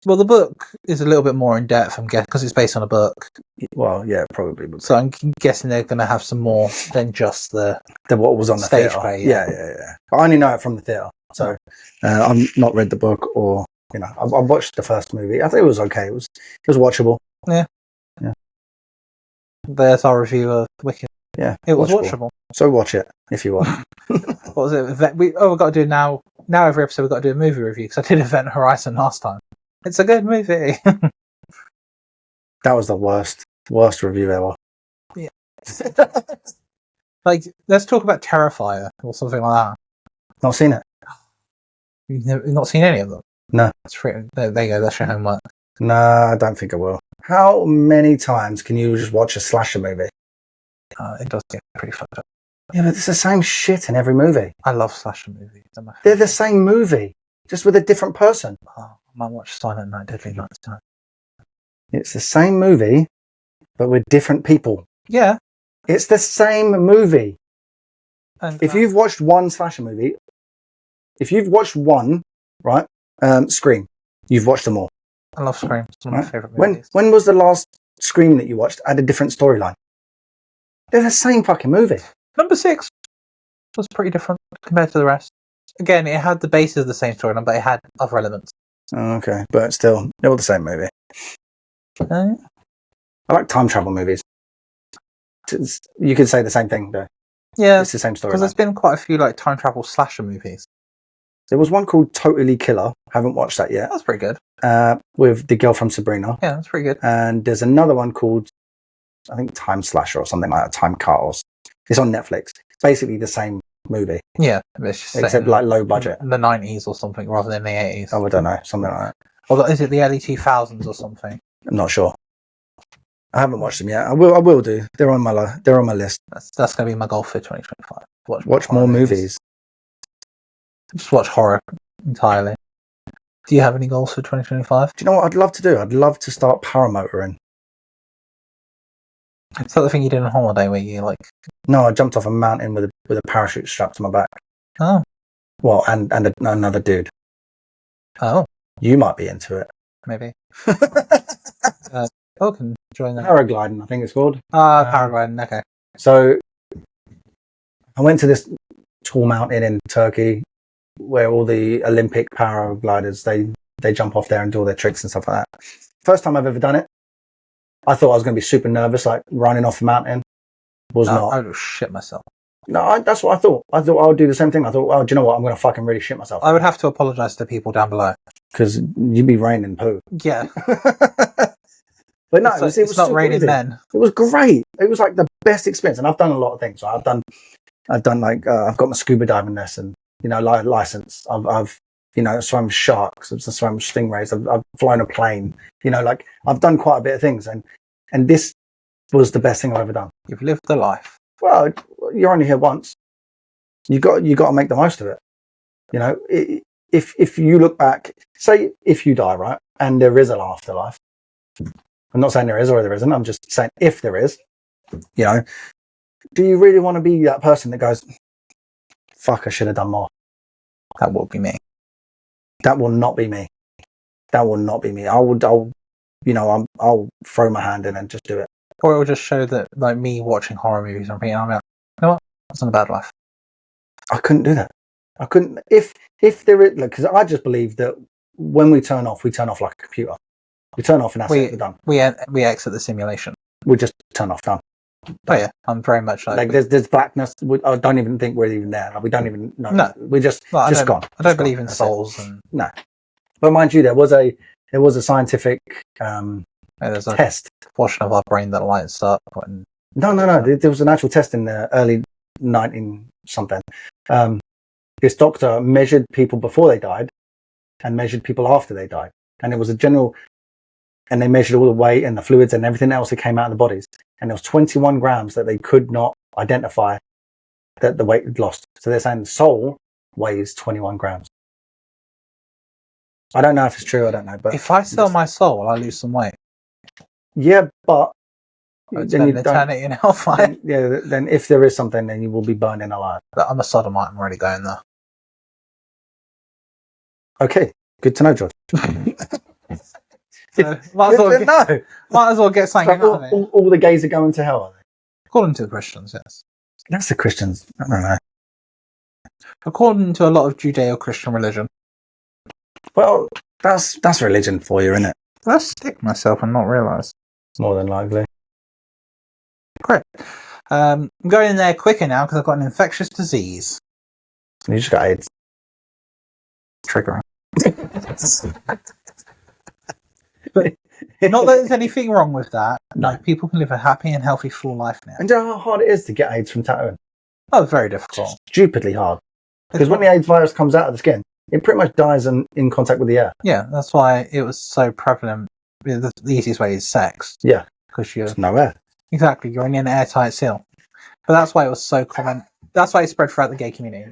Well, the book is a little bit more in depth, I'm guessing, because it's based on a book. Well, yeah, probably. So I'm guessing they're going to have some more than just the what was on the stage theatre. play. Yeah. I only know it from the theatre, so I've not read the book, or I watched the first movie. I think it was okay. It was watchable. Yeah. There's our review of Wicked. Yeah, it was watchable. So watch it if you want. What was it? We've got to do now. Now every episode we've got to do a movie review because I did Event Horizon last time. It's a good movie. That was the worst review ever. Yeah. Like, let's talk about Terrifier or something like that. Not seen it. You've not seen any of them? No. That's free. There you go. That's your homework. No, I don't think I will. How many times can you just watch a slasher movie? It does get pretty fucked up. Yeah, but it's the same shit in every movie. I love slasher movies. They're the same movie, just with a different person. I might watch Silent Night, Deadly Night tonight. It's the same movie, but with different people. Yeah. It's the same movie. And, If you've watched one slasher movie, if you've watched one, right, Scream, you've watched them all. I love Scream. It's one of my favourite When movies. when was the last Scream that you watched had a different storyline? They're the same fucking movie. Number 6 was pretty different compared to the rest. Again, it had the basis of the same storyline, but it had other elements. Oh, okay, but still, they're all the same movie. I like time travel movies. You could say the same thing, though. Yeah, It's the same story. because there's been quite a few like time travel slasher movies. There was one called Totally Killer. Haven't watched that yet. That's pretty good. With the girl from Sabrina. Yeah, that's pretty good. And there's another one called, I think, Time Slasher or something like that. Time Cut. It's on Netflix. It's basically the same movie. Yeah, it's just except like low budget. In the 90s or something rather than the 80s. Oh, I don't know. Something like that. Or is it the early 2000s or something? I'm not sure. I haven't watched them yet. I will do. They're on my list. That's going to be my goal for 2025. Watch more movies. Just watch horror entirely. Do you have any goals for 2025? Do you know what I'd love to do? I'd love to start paramotoring. Is that the thing you did on holiday where you like... No, I jumped off a mountain with a parachute strapped to my back. Oh. Well, and another dude. Oh. You might be into it. Maybe. Can join that. Paragliding, I think it's called. Paragliding, okay. So I went to this tall mountain in Turkey where all the Olympic paragliders, they jump off there and do all their tricks and stuff like that. First time I've ever done it. I thought I was going to be super nervous, like running off the mountain. Was not. I would shit myself. No, that's what I thought. I thought I would do the same thing. I thought, do you know what? I'm going to fucking really shit myself. I would have to apologise to people down below. Because you'd be raining poo. Yeah. But no, it's it was not raining easy. men. It was great. It was like the best experience. And I've done a lot of things. So I've done like, I've got my scuba diving lesson, license. I've swum sharks. I've swum stingrays. I've flown a plane, like I've done quite a bit of things. And this was the best thing I've ever done. You've lived the life. Well, you're only here once. You got to make the most of it. If you look back, say if you die, right, and there is an afterlife. I'm not saying there is or there isn't. I'm just saying if there is, do you really want to be that person that goes, fuck, I should have done more? That will be me. That will not be me. That will not be me. I'll throw my hand in and just do it. Or it will just show that, like me watching horror movies and I'm like, you know what? That's not a bad life. I couldn't do that. I couldn't. If there is, because I just believe that when we turn off like a computer. We turn off and that's it. We're done. We exit the simulation. We just turn off. Done. Oh yeah, I'm very much like there's blackness. I don't even think we're even there. Like, we don't even know. No, we're just gone. I don't believe in souls and no. But mind you, there was a scientific there's a test portion of our brain that lights up. No. There was an actual test in the early 19 something. This doctor measured people before they died and measured people after they died, and it was a general. And they measured all the weight and the fluids and everything else that came out of the bodies. And there was 21 grams that they could not identify that the weight had lost. So they're saying the soul weighs 21 grams. I don't know if it's true. I don't know. But if I sell my soul, I lose some weight. Yeah, but then you eternity in hellfire. Then if there is something, then you will be burning alive. But I'm a sodomite. I'm already going there. Okay, good to know, George. So, might as well get something out of it. All the gays are going to hell, are they? According to the Christians, yes. That's the Christians. I don't know. According to a lot of Judeo-Christian religion. Well, that's religion for you, isn't it? I'll stick myself and not realise. More than likely. Great. I'm going in there quicker now because I've got an infectious disease. You just got AIDS. Triggering. But not that there's anything wrong with that. No. Like, people can live a happy and healthy full life now. And do you know how hard it is to get AIDS from tattooing? Oh, very difficult. It's stupidly hard. Because when the AIDS virus comes out of the skin, it pretty much dies in contact with the air. Yeah, that's why it was so prevalent. The easiest way is sex. Yeah. Because there's no air. Exactly, you're in an airtight seal. But that's why it was so common. That's why it spread throughout the gay community.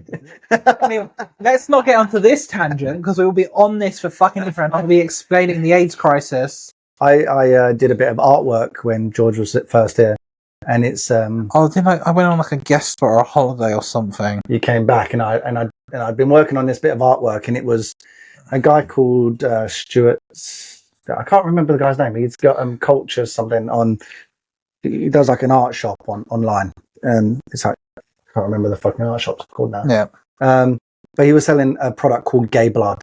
Anyway, let's not get onto this tangent because we will be on this for fucking different. I'll be explaining the AIDS crisis I did a bit of artwork when George was first here, and it's Oh, then I went on like a guest for a holiday or something. you came back, and I'd been working on this bit of artwork, and it was a guy called Stuart. I can't remember the guy's name. He's got culture something on. He does like an art shop online. It's like I can't remember the fucking art shop's called now. Yeah. But he was selling a product called Gay Blood,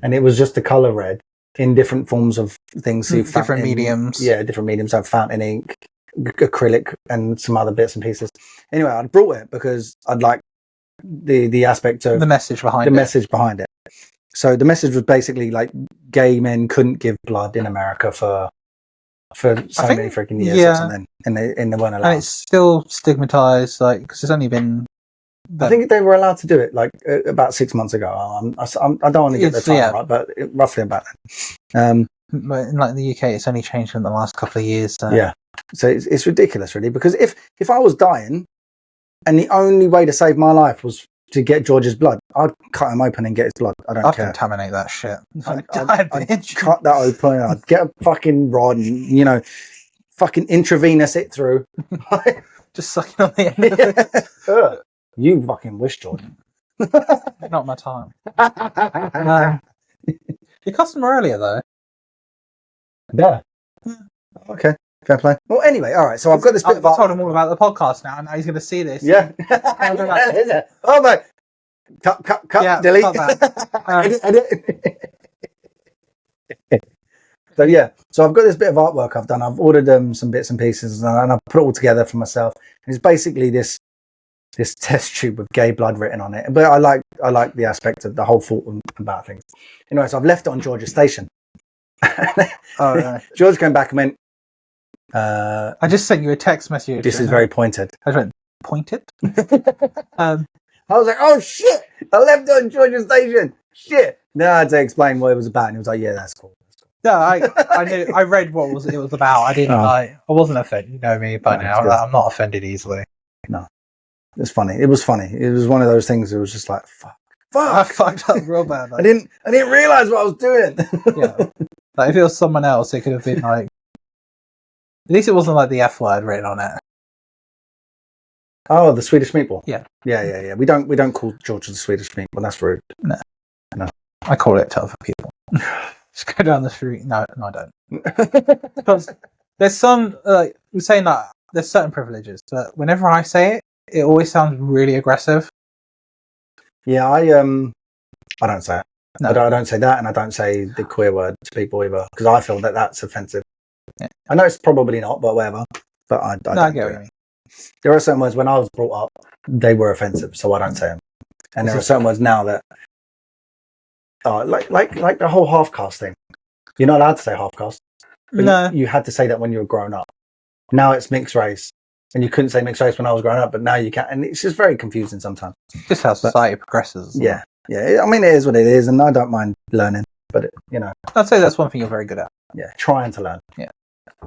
and it was just the color red in different forms of things. So Different mediums. Yeah, different mediums. Like fountain ink, acrylic, and some other bits and pieces. Anyway, I brought it because I'd like the aspect of the message behind it. So the message was basically like gay men couldn't give blood in America for many freaking years or something, and they weren't allowed. And it's still stigmatized, like because it's only been. I think they were allowed to do it like about 6 months ago. I don't want to get the time right, but roughly about then. But in like the UK, it's only changed in the last couple of years. So. Yeah, so it's ridiculous, really, because if I was dying, and the only way to save my life was to get George's blood, I'd cut him open and get his blood. I'd care. Contaminate that shit. I'd cut that open. I'd get a fucking rod and fucking intravenous it through. Just sucking on the end of it. You fucking wish, Jordan. Not my time. Your customer earlier though. Yeah. Okay. Fair play. Well, anyway, all right. So I've got this bit of art. I told him all about the podcast now, and now he's going to see this. Yeah. Oh my! Cut. Yeah, delete. Cut that. Edit. So yeah. So I've got this bit of artwork I've done. I've ordered some bits and pieces, and I've put it all together for myself. And it's basically this test tube with gay blood written on it. But I like the aspect of the whole thought about things. Anyway, so I've left it on George's station. Oh, no. George came back and went. I just sent you a text message. This is very pointed. I went, pointed? I was like, oh shit! I left it on George's station. Shit! Then I had to explain what it was about, and he was like, yeah, that's cool. No, I knew. I read what it was about. I didn't. I wasn't offended. You know me by now. I'm not offended easily. No, it's funny. It was funny. It was one of those things. It was just like, fuck. I fucked up real bad. Like. I didn't realize what I was doing. Yeah, like if it was someone else, it could have been like. At least it wasn't like the F word written on it. Oh, the Swedish meatball. Yeah. We don't call George the Swedish meatball. That's rude. No. I call it to other people. Just go down the street. No, I don't. Because there's some we're saying that there's certain privileges, but whenever I say it, it always sounds really aggressive. Yeah, I don't say it. No. I don't say that, and I don't say the queer word to people either, because I feel that that's offensive. Yeah. I know it's probably not, but whatever. But I don't get what you mean. There are certain words when I was brought up, they were offensive, so I don't say them. And there are certain words now that like the whole half-caste thing. You're not allowed to say half-caste. No. You had to say that when you were growing up. Now it's mixed race. And you couldn't say mixed race when I was growing up, but now you can. And it's just very confusing sometimes. Just how society progresses. Yeah. I mean, it is what it is, and I don't mind learning. But, I'd say that's one thing you're very good at. Yeah, trying to learn. Yeah.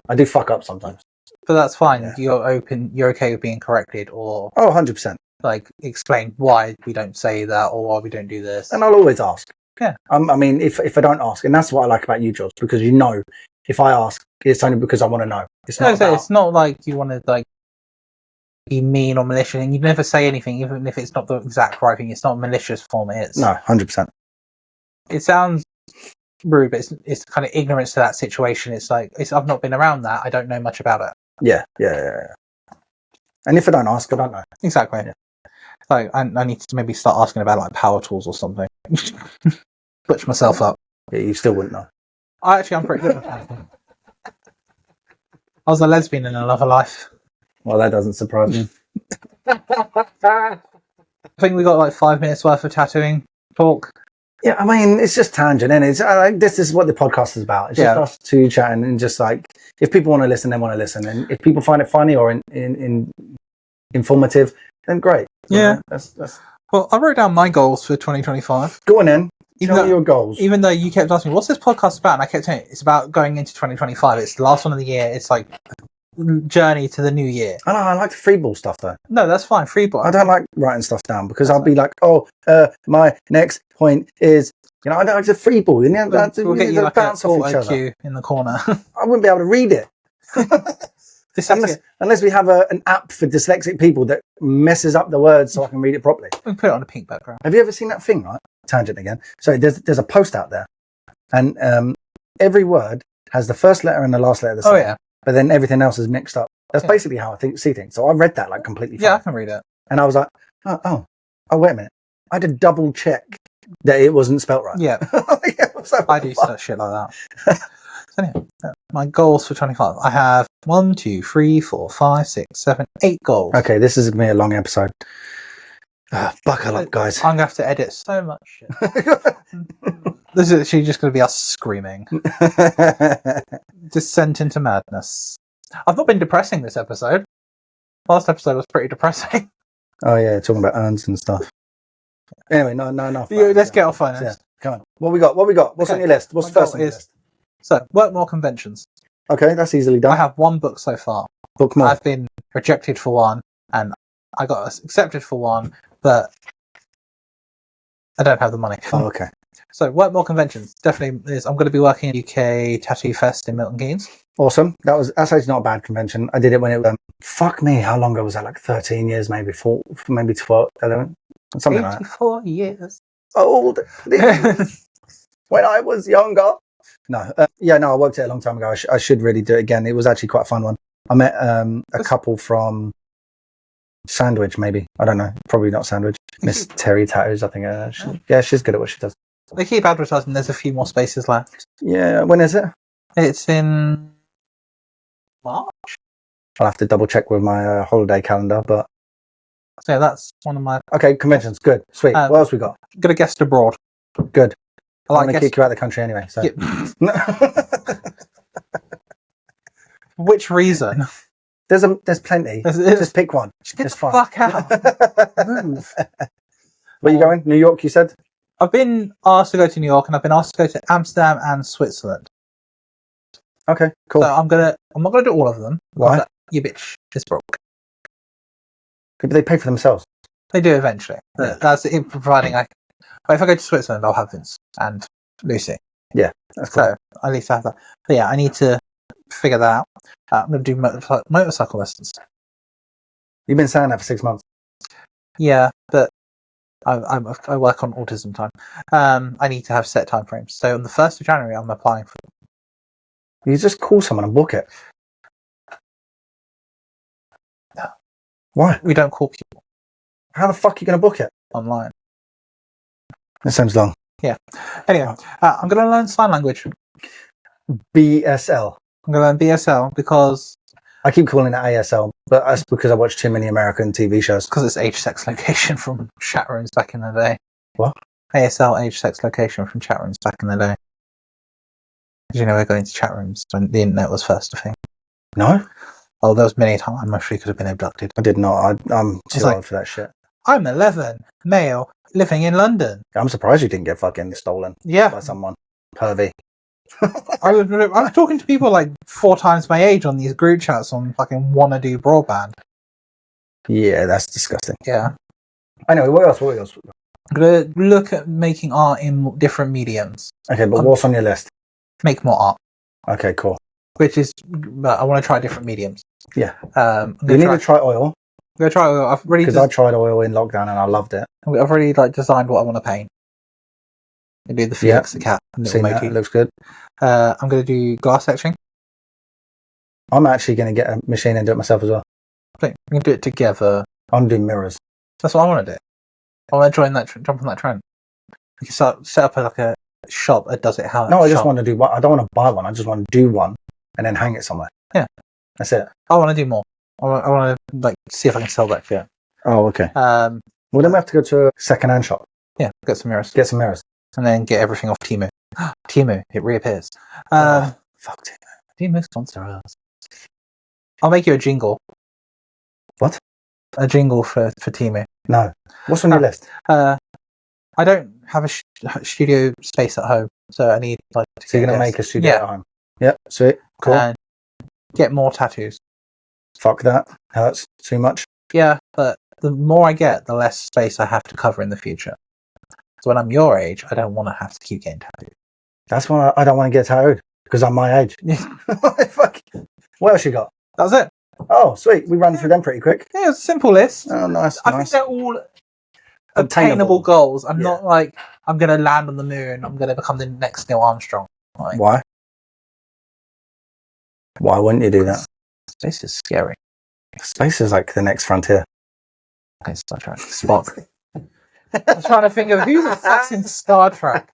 I do fuck up sometimes. But that's fine. Yeah. You're okay with being corrected or... Oh, 100%. Like, explain why we don't say that or why we don't do this. And I'll always ask. Yeah. I mean, if I don't ask, and that's what I like about you, George, because if I ask, it's only because I want to know. It's not like you want to, like, be mean or malicious, and you never say anything, even if it's not the exact right thing. It's not malicious form. No, 100%. It sounds rude, but it's kind of ignorance to that situation. It's like I've not been around that. I don't know much about it. Yeah. And if I don't ask, I don't know. Exactly. Yeah. Like I need to maybe start asking about like power tools or something. Butch myself up. Yeah, you still wouldn't know. I'm pretty good at that. I was a lesbian in another life. Well, that doesn't surprise me. I think we got like 5 minutes worth of tattooing talk. Yeah, I mean, it's just tangent, and it's this is what the podcast is about. It's just us two chatting, and just like if people want to listen, they want to listen, and if people find it funny or in informative, then great. Yeah, that's. Well, I wrote down my goals for 2025. Go on then. Tell me your goals. Even though you kept asking me, what's this podcast about? And I kept saying it's about going into 2025. It's the last one of the year. It's like journey to the new year. I know, I like the freeball stuff though. No, that's fine. Freeball. I don't like writing stuff down because I'll be like, oh, my next point is, you know, I don't like the freeball. You know, We'll get you like bounce an off each auto other. cue in the corner. I wouldn't be able to read it. Unless we have an app for dyslexic people that messes up the words so I can read it properly. We put it on a pink background. Have you ever seen that thing, right? Tangent again. So there's a post out there, and every word has the first letter and the last letter the same. Oh yeah. But then everything else is mixed up. That's basically how I see things. So I read that like completely fine. Yeah, I can read it. And I was like, oh, wait a minute. I had to double check that it wasn't spelt right. Yeah. I do such shit like that. So anyway, my goals for 25. I have 1, 2, 3, 4, 5, 6, 7, 8 goals. Okay, this is going to be a long episode. Buckle up, guys. I'm going to have to edit so much shit. This is actually just going to be us screaming. Descent into madness. I've not been depressing this episode. Last episode was pretty depressing. Oh yeah, talking about urns and stuff. Anyway, no. Let's get off finance. Yeah, come on. What we got? What's on your list? What's first on your list? So, work more conventions. Okay, that's easily done. I have one book so far. Book more. I've been rejected for one, and I got accepted for one, but I don't have the money. Oh, okay. So, work more conventions. Definitely is. I'm going to be working at UK Tattoo Fest in Milton Keynes. Awesome. That's actually not a bad convention. I did it when it was, fuck me, how long ago was that? Like 13 years, maybe 4, maybe 12, 11, something like that. 84 years. Old. When I was younger. No, I worked it a long time ago. I should really do it again. It was actually quite a fun one. I met a couple from Sandwich, maybe. I don't know. Probably not Sandwich. Miss Terry Tattoos, I think. She's good at what she does. They keep advertising. There's a few more spaces left. Yeah, when is it? It's in March. I'll have to double check with my holiday calendar, but... So yeah, that's one of my... Okay, conventions. Good. Sweet. What else we got? Got a guest abroad. Good. I'm going to kick you out of the country anyway. So. Which reason? There's plenty. Just pick one. Get the fuck out. Move. Where are you going? New York, you said? I've been asked to go to New York, and I've been asked to go to Amsterdam and Switzerland. Okay, cool. So I'm not gonna do all of them. Why? You bitch is broke. But they pay for themselves. They do eventually. Yeah. That's it, providing if I go to Switzerland, I'll have Vince and Lucy. Yeah, that's cool. So at least I have that. But yeah, I need to figure that out. I'm going to do motorcycle lessons. You've been saying that for 6 months. Yeah, but I work on autism time. I need to have set time frames. So on the 1st of January, I'm applying for them. You just call someone and book it. No. Why? We don't call people. How the fuck are you going to book it? Online. That sounds long. Yeah. Anyway, I'm going to learn sign language. BSL. I'm going to learn BSL because... I keep calling it ASL, but that's because I watch too many American TV shows. Because it's age, sex, location from chat rooms back in the day. What? ASL, age, sex, location from chat rooms back in the day. Did you know we're going to chat rooms when the internet was first a thing? No? Oh, there was many times I'm afraid could have been abducted. I did not. I'm too old for that shit. I'm 11, male, living in London. I'm surprised you didn't get fucking stolen. Yeah. By someone. Pervy. I was talking to people like 4 times my age on these group chats on fucking wanna do broadband. Yeah, that's disgusting. Yeah. Anyway, what else? I'm going to look at making art in different mediums. Okay, but what's on your list? Make more art. Okay, cool. Which is, I want to try different mediums. Yeah. You need to try oil. I'm going to try oil. Because I tried oil in lockdown and I loved it. I've already designed what I want to paint. I do the Felix the cat. Seen that. It looks good. I'm going to do glass etching. I'm actually going to get a machine and do it myself as well. I'm going to do it together. I'm doing mirrors. That's what I want to do. I want to join that, jump on that trend. We can set up a shop that does it how. No, I just want to do one. I don't want to buy one. I just want to do one and then hang it somewhere. Yeah, that's it. I want to do more. I want to see if I can sell that shit. Oh, okay. Well, then we have to go to a second-hand shop. Yeah, get some mirrors. And then get everything off Temu. Temu, it reappears. Fuck Temu. Temu sponsor us. I'll make you a jingle. What? A jingle for Temu. No. What's on your list? I don't have a studio space at home, so I need So you're going to make a studio at home? Yep, sweet. Cool. And get more tattoos. Fuck that. Hurts too much. Yeah, but the more I get, the less space I have to cover in the future. So when I'm your age, I don't want to have to keep getting tattooed. That's why I don't want to get tattooed, because I'm my age. Fuck. What else you got? That's it. Oh, sweet. We ran through them pretty quick. Yeah, it's a simple list. Oh, nice. I think they're all Obtainable obtainable goals. I'm Yeah. not like, I'm going to land on the moon, I'm going to become the next Neil Armstrong. Like, Why? Why wouldn't you do that? Space is scary. Space is like the next frontier. Okay, Star Trek. Spock. I'm trying to think of who's the fuck's in Star Trek.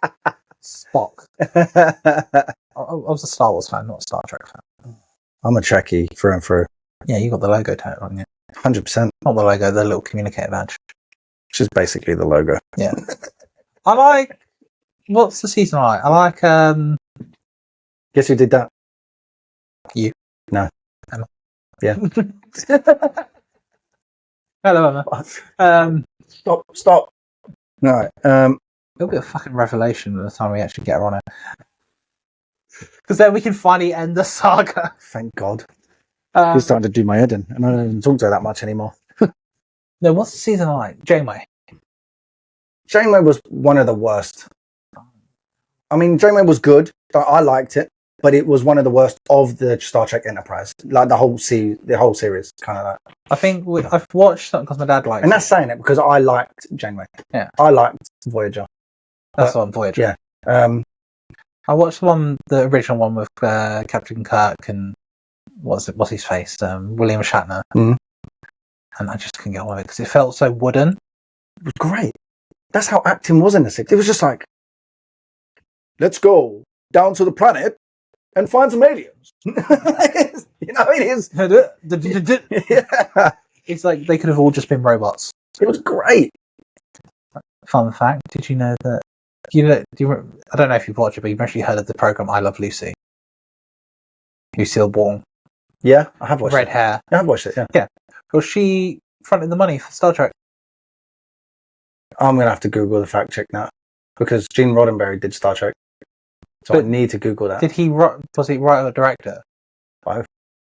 Spock. I was a Star Wars fan, not a Star Trek fan. I'm a Trekkie through and through. Yeah, you got the logo tattooed on you. 100%. Not the logo, the little communicator badge. Which is basically the logo. Yeah. I like... What's the season I like? I like... Guess who did that? You. No. Emma. Yeah. Hello, Emma. Stop. Alright. It'll be a fucking revelation by the time we actually get her on it. Because then we can finally end the saga. Thank God. You're starting to do my head in, and I don't even talk to her that much anymore. No, what's the season like? Janeway. Janeway was one of the worst. I mean, Janeway was good. I liked it, but it was one of the worst of the Star Trek Enterprise. Like the whole series, kind of that. I think I've watched something because my dad liked And that's saying it, because I liked Janeway. Yeah. I liked Voyager. That's on Voyager. Yeah. I watched the original one with Captain Kirk and what's his face? William Shatner. Mhm. And I just couldn't get on with it because it felt so wooden. It was great. That's how acting was in the 60s. It was just like, let's go down to the planet and find some aliens. You know, it is. Yeah. It's like they could have all just been robots. It was great. Fun fact: did you know that? I don't know if you've watched it, but you've actually heard of the program I Love Lucy. Lucille Ball. Yeah, I have watched Red it. hair. Yeah, I've watched it, yeah. Well, she fronted the money for Star Trek. I'm going to have to Google the fact check now, because Gene Roddenberry did Star Trek. So I need to Google that. Did he was he writer or director? Both.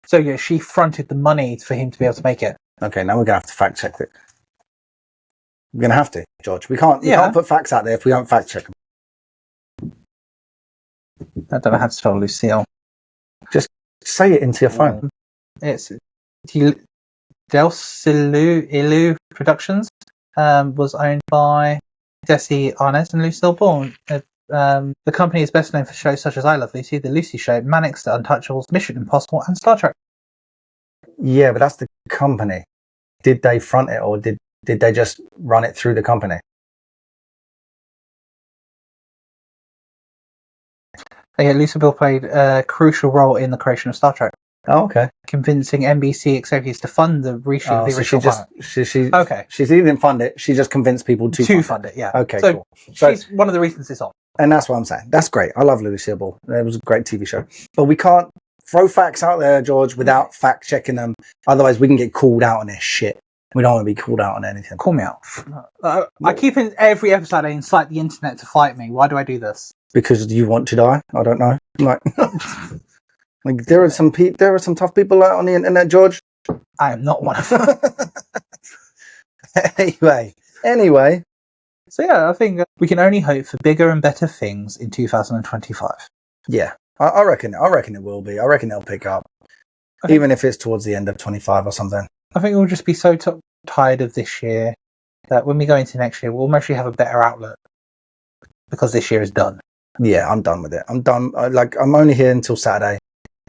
So yeah, she fronted the money for him to be able to make it. Okay, now we're going to have to fact check it. We're going to have to, George. We can't put facts out there if we don't fact check them. I don't know how to spell Lucille. Just say it into your phone. It's Delcilu Productions. Was owned by Desi Arnaz and Lucille Ball. The company is best known for shows such as I Love Lucy, The Lucy Show, Mannix, The Untouchables, Mission Impossible, and Star Trek. Yeah, but that's the company. Did they front it, or did they just run it through the company? Yeah, Lucille Ball played a crucial role in the creation of Star Trek, Oh, okay. convincing NBC executives to fund the reshoot of the original pilot. Okay. She didn't fund it. She just convinced people to fund it. Yeah. Okay, so cool. So she's one of the reasons it's on. And that's what I'm saying. That's great. I love Lucille Ball. It was a great TV show. But we can't throw facts out there, George, without fact checking them. Otherwise, we can get called out on this shit. We don't want to be called out on anything. Call me out. I keep in every episode I incite the internet to fight me. Why do I do this? Because you want to die? I don't know. Like, like there are some tough people out on the internet, George. I am not one of them. Anyway. So yeah, I think we can only hope for bigger and better things in 2025. Yeah, I reckon it will be. I reckon it'll pick up, even if it's towards the end of 25 or something. I think we'll just be so tired of this year that when we go into next year, we'll actually have a better outlook because this year is done. Yeah, I'm done with it. I'm done. I'm only here until Saturday,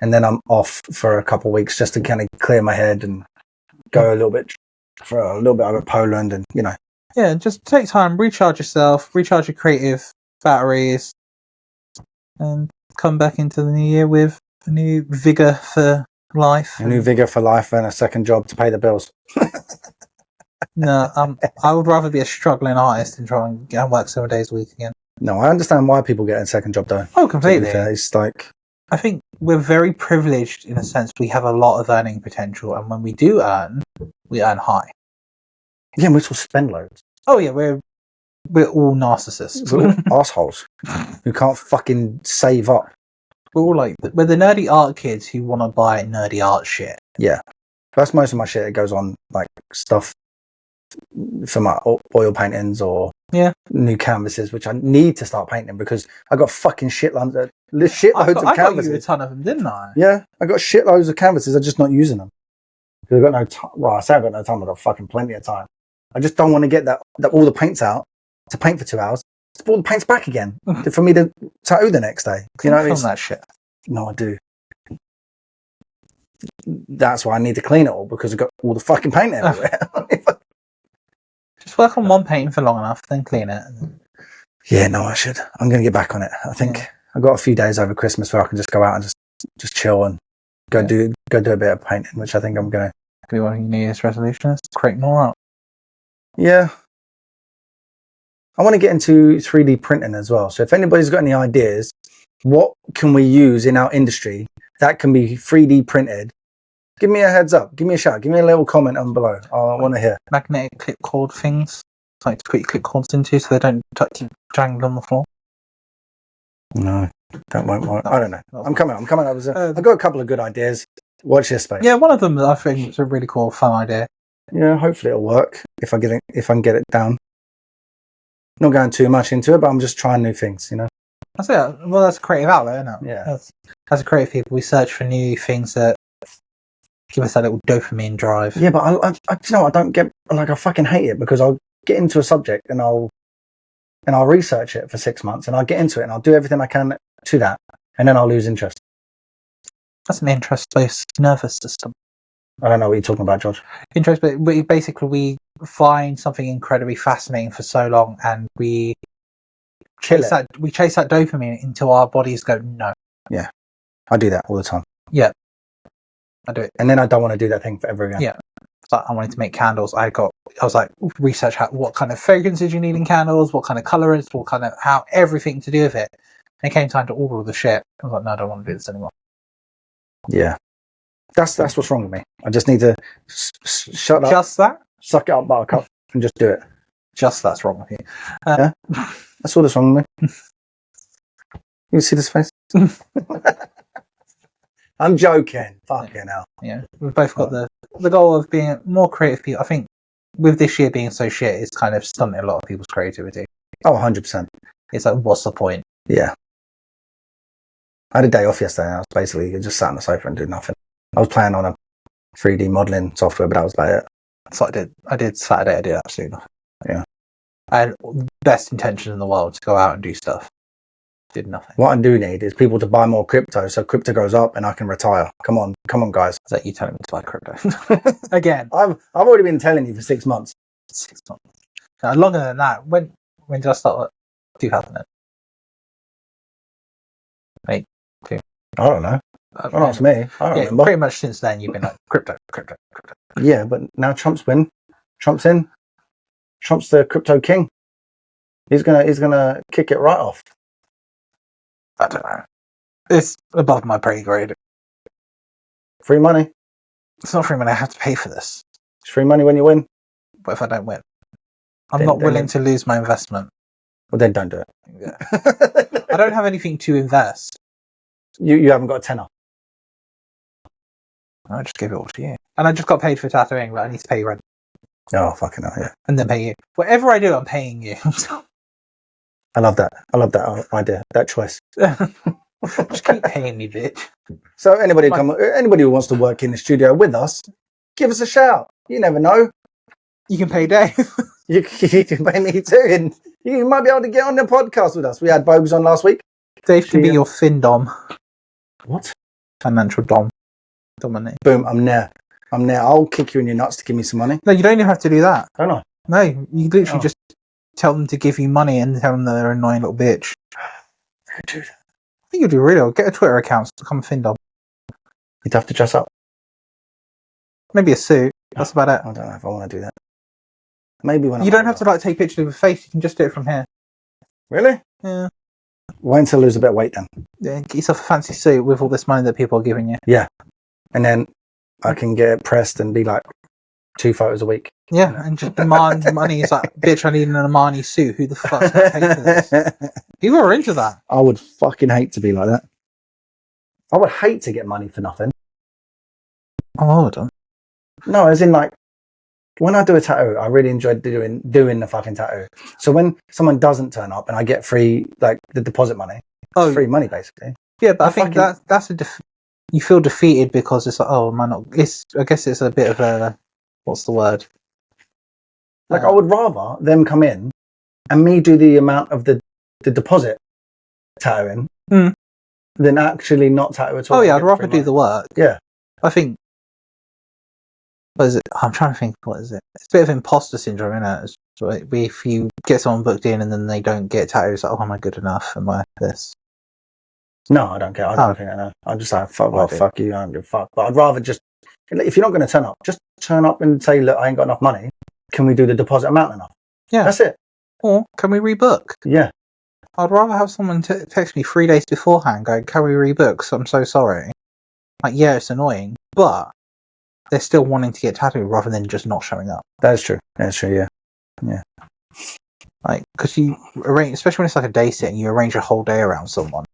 and then I'm off for a couple of weeks just to kind of clear my head and go a little bit over Poland, and you know. Yeah, just take time, recharge yourself, recharge your creative batteries, and come back into the new year with a new vigour for life. A new vigour for life and a second job to pay the bills. No, I would rather be a struggling artist than try and work 7 days a week again. No, I understand why people get a second job though. Oh, completely. It's like, I think we're very privileged in a sense. We have a lot of earning potential, and when we do earn, we earn high. Yeah, we still spend loads. Oh yeah, we're all narcissists. We're all assholes who can't fucking save up. We're all we're the nerdy art kids who want to buy nerdy art shit. Yeah. That's most of my shit. It goes on like stuff for my oil paintings or new canvases, which I need to start painting because I got fucking shitloads of canvases. I got you a ton of them, didn't I? Yeah, I got shitloads of canvases. I'm just not using them because I've got no time. Well, I say I've got no time. I've got fucking plenty of time. I just don't want to get that all the paints out to paint for 2 hours. To put all the paints back again for me to tattoo the next day. You know, film that shit. No, I do. That's why I need to clean it all because I've got all the fucking paint everywhere. Just work on one painting for long enough, then clean it. Yeah, no, I should. I'm going to get back on it. I think I've got a few days over Christmas where I can just go out and just chill and go do a bit of painting, which I think I'm going to. Could be one of your New Year's resolutions. Create more art. Yeah. I want to get into 3D printing as well. So if anybody's got any ideas, what can we use in our industry that can be 3D printed? Give me a heads up. Give me a shout. Give me a little comment on below. I want to hear. Magnetic clip cord things, like to put your clip cords into so they don't keep jangled on the floor. No, that won't work. I don't know. I'm coming. I've got a couple of good ideas. Watch this space. Yeah, one of them I think is a really cool, fun idea. Yeah, hopefully it'll work if I can get it down. Not going too much into it, but I'm just trying new things. You know. That's it. Well, that's a creative outlet, isn't it? Yeah. As a creative people, we search for new things that give us that little dopamine drive. Yeah, but I you know, I don't get like I fucking hate it because I'll get into a subject and I'll research it for 6 months and I'll get into it and I'll do everything I can to that and then I'll lose interest. That's an interest-based nervous system. I don't know what you're talking about, George. Interest, but basically we find something incredibly fascinating for so long and we chase that dopamine until our bodies go no. Yeah, I do that all the time. Yeah, I do it, and then I don't want to do that thing forever again. Yeah, so I wanted to make candles. I was like research what kind of fragrances you need in candles, what kind of colorants, what kind of everything to do with it. And it came time to order all the shit. I was like, no, I don't want to do this anymore. Yeah, that's what's wrong with me. I just need to shut up. Just that. Suck it up, buttercup, and just do it. Just that's wrong with you. Yeah, that's all that's wrong with me. You see this face? I'm joking. Fucking hell. Yeah, we've both got the goal of being more creative people. I think with this year being so shit, it's kind of stunted a lot of people's creativity. Oh, 100%. It's like, what's the point? Yeah. I had a day off yesterday and I was basically just sat on the sofa and did nothing. I was playing on a 3D modelling software, but that was about it. So I did Saturday, I did absolutely nothing. Yeah. I had the best intention in the world to go out and do stuff. Did nothing. What I do need is people to buy more crypto so crypto goes up and I can retire. Come on, guys. Is that you telling me to buy crypto? Again. I've already been telling you for 6 months. 6 months. No, longer than that. When did I start? 2000. Wait, 2. I don't know. Don't ask me. I don't remember. Pretty much since then you've been like crypto. Yeah, but now Trump's in. Trump's the crypto king. He's gonna kick it right off. I don't know. It's above my pay grade. Free money. It's not free money. I have to pay for this. It's free money when you win. What if I don't win? I'm not willing to lose my investment. Well, then don't do it. Yeah. I don't have anything to invest. You haven't got a tenner. I just give it all to you. And I just got paid for tattooing, but I need to pay rent. Oh, fucking hell, yeah. And then pay you. Whatever I do, I'm paying you. I love that. I love that idea, that choice. Just keep paying me, bitch. So anybody who wants to work in the studio with us, give us a shout. You never know. You can pay Dave. you can pay me too. And you might be able to get on the podcast with us. We had Bogues on last week. Dave can be your fin dom. What? Financial dom. Dominate. Boom, I'm there. I'll kick you in your nuts to give me some money. No, you don't even have to do that. Don't I? No, you literally just tell them to give you money and tell them that they're an annoying little bitch. I could do that. I think you'll do really well. Get a Twitter account to become a fin dom. You'd have to dress up. Maybe a suit. That's about it. I don't know if I want to do that. Maybe when you don't have to like take pictures of your face. You can just do it from here. Really? Yeah. Wait until I lose a bit of weight then. Yeah, get yourself a fancy suit with all this money that people are giving you. Yeah. And then I can get it pressed and be like 2 photos a week. Yeah, and just demand money. It's like, bitch, I need an Armani suit. Who the fuck's going to pay for this? People are into that. I would fucking hate to be like that. I would hate to get money for nothing. Oh, I wouldn't. No, as in like when I do a tattoo, I really enjoy doing the fucking tattoo. So when someone doesn't turn up and I get free like the deposit money, it's free money basically. Yeah, but I think that's you feel defeated because it's like, oh, am I not? I guess it's a bit of a, what's the word? Like I would rather them come in and me do the amount of the deposit tattooing than actually not tattoo at all. Oh yeah, I'd rather do the work. Yeah, I think. What is it? I'm trying to think. What is it? It's a bit of imposter syndrome, isn't it? Right? If you get someone booked in and then they don't get tattooed, it's like, oh, am I good enough? Am I this? No, I don't care. I don't think I know. I'm just like, fuck you. I don't give a fuck. But I'd rather just, if you're not going to turn up, just turn up and say, look, I ain't got enough money. Can we do the deposit amount enough? Yeah. That's it. Or can we rebook? Yeah. I'd rather have someone text me 3 days beforehand going, can we rebook? So I'm so sorry. Like, yeah, it's annoying, but they're still wanting to get tattooed rather than just not showing up. That's true. That's true, yeah. Yeah. Like, because you arrange, especially when it's like a day sit and you arrange a whole day around someone.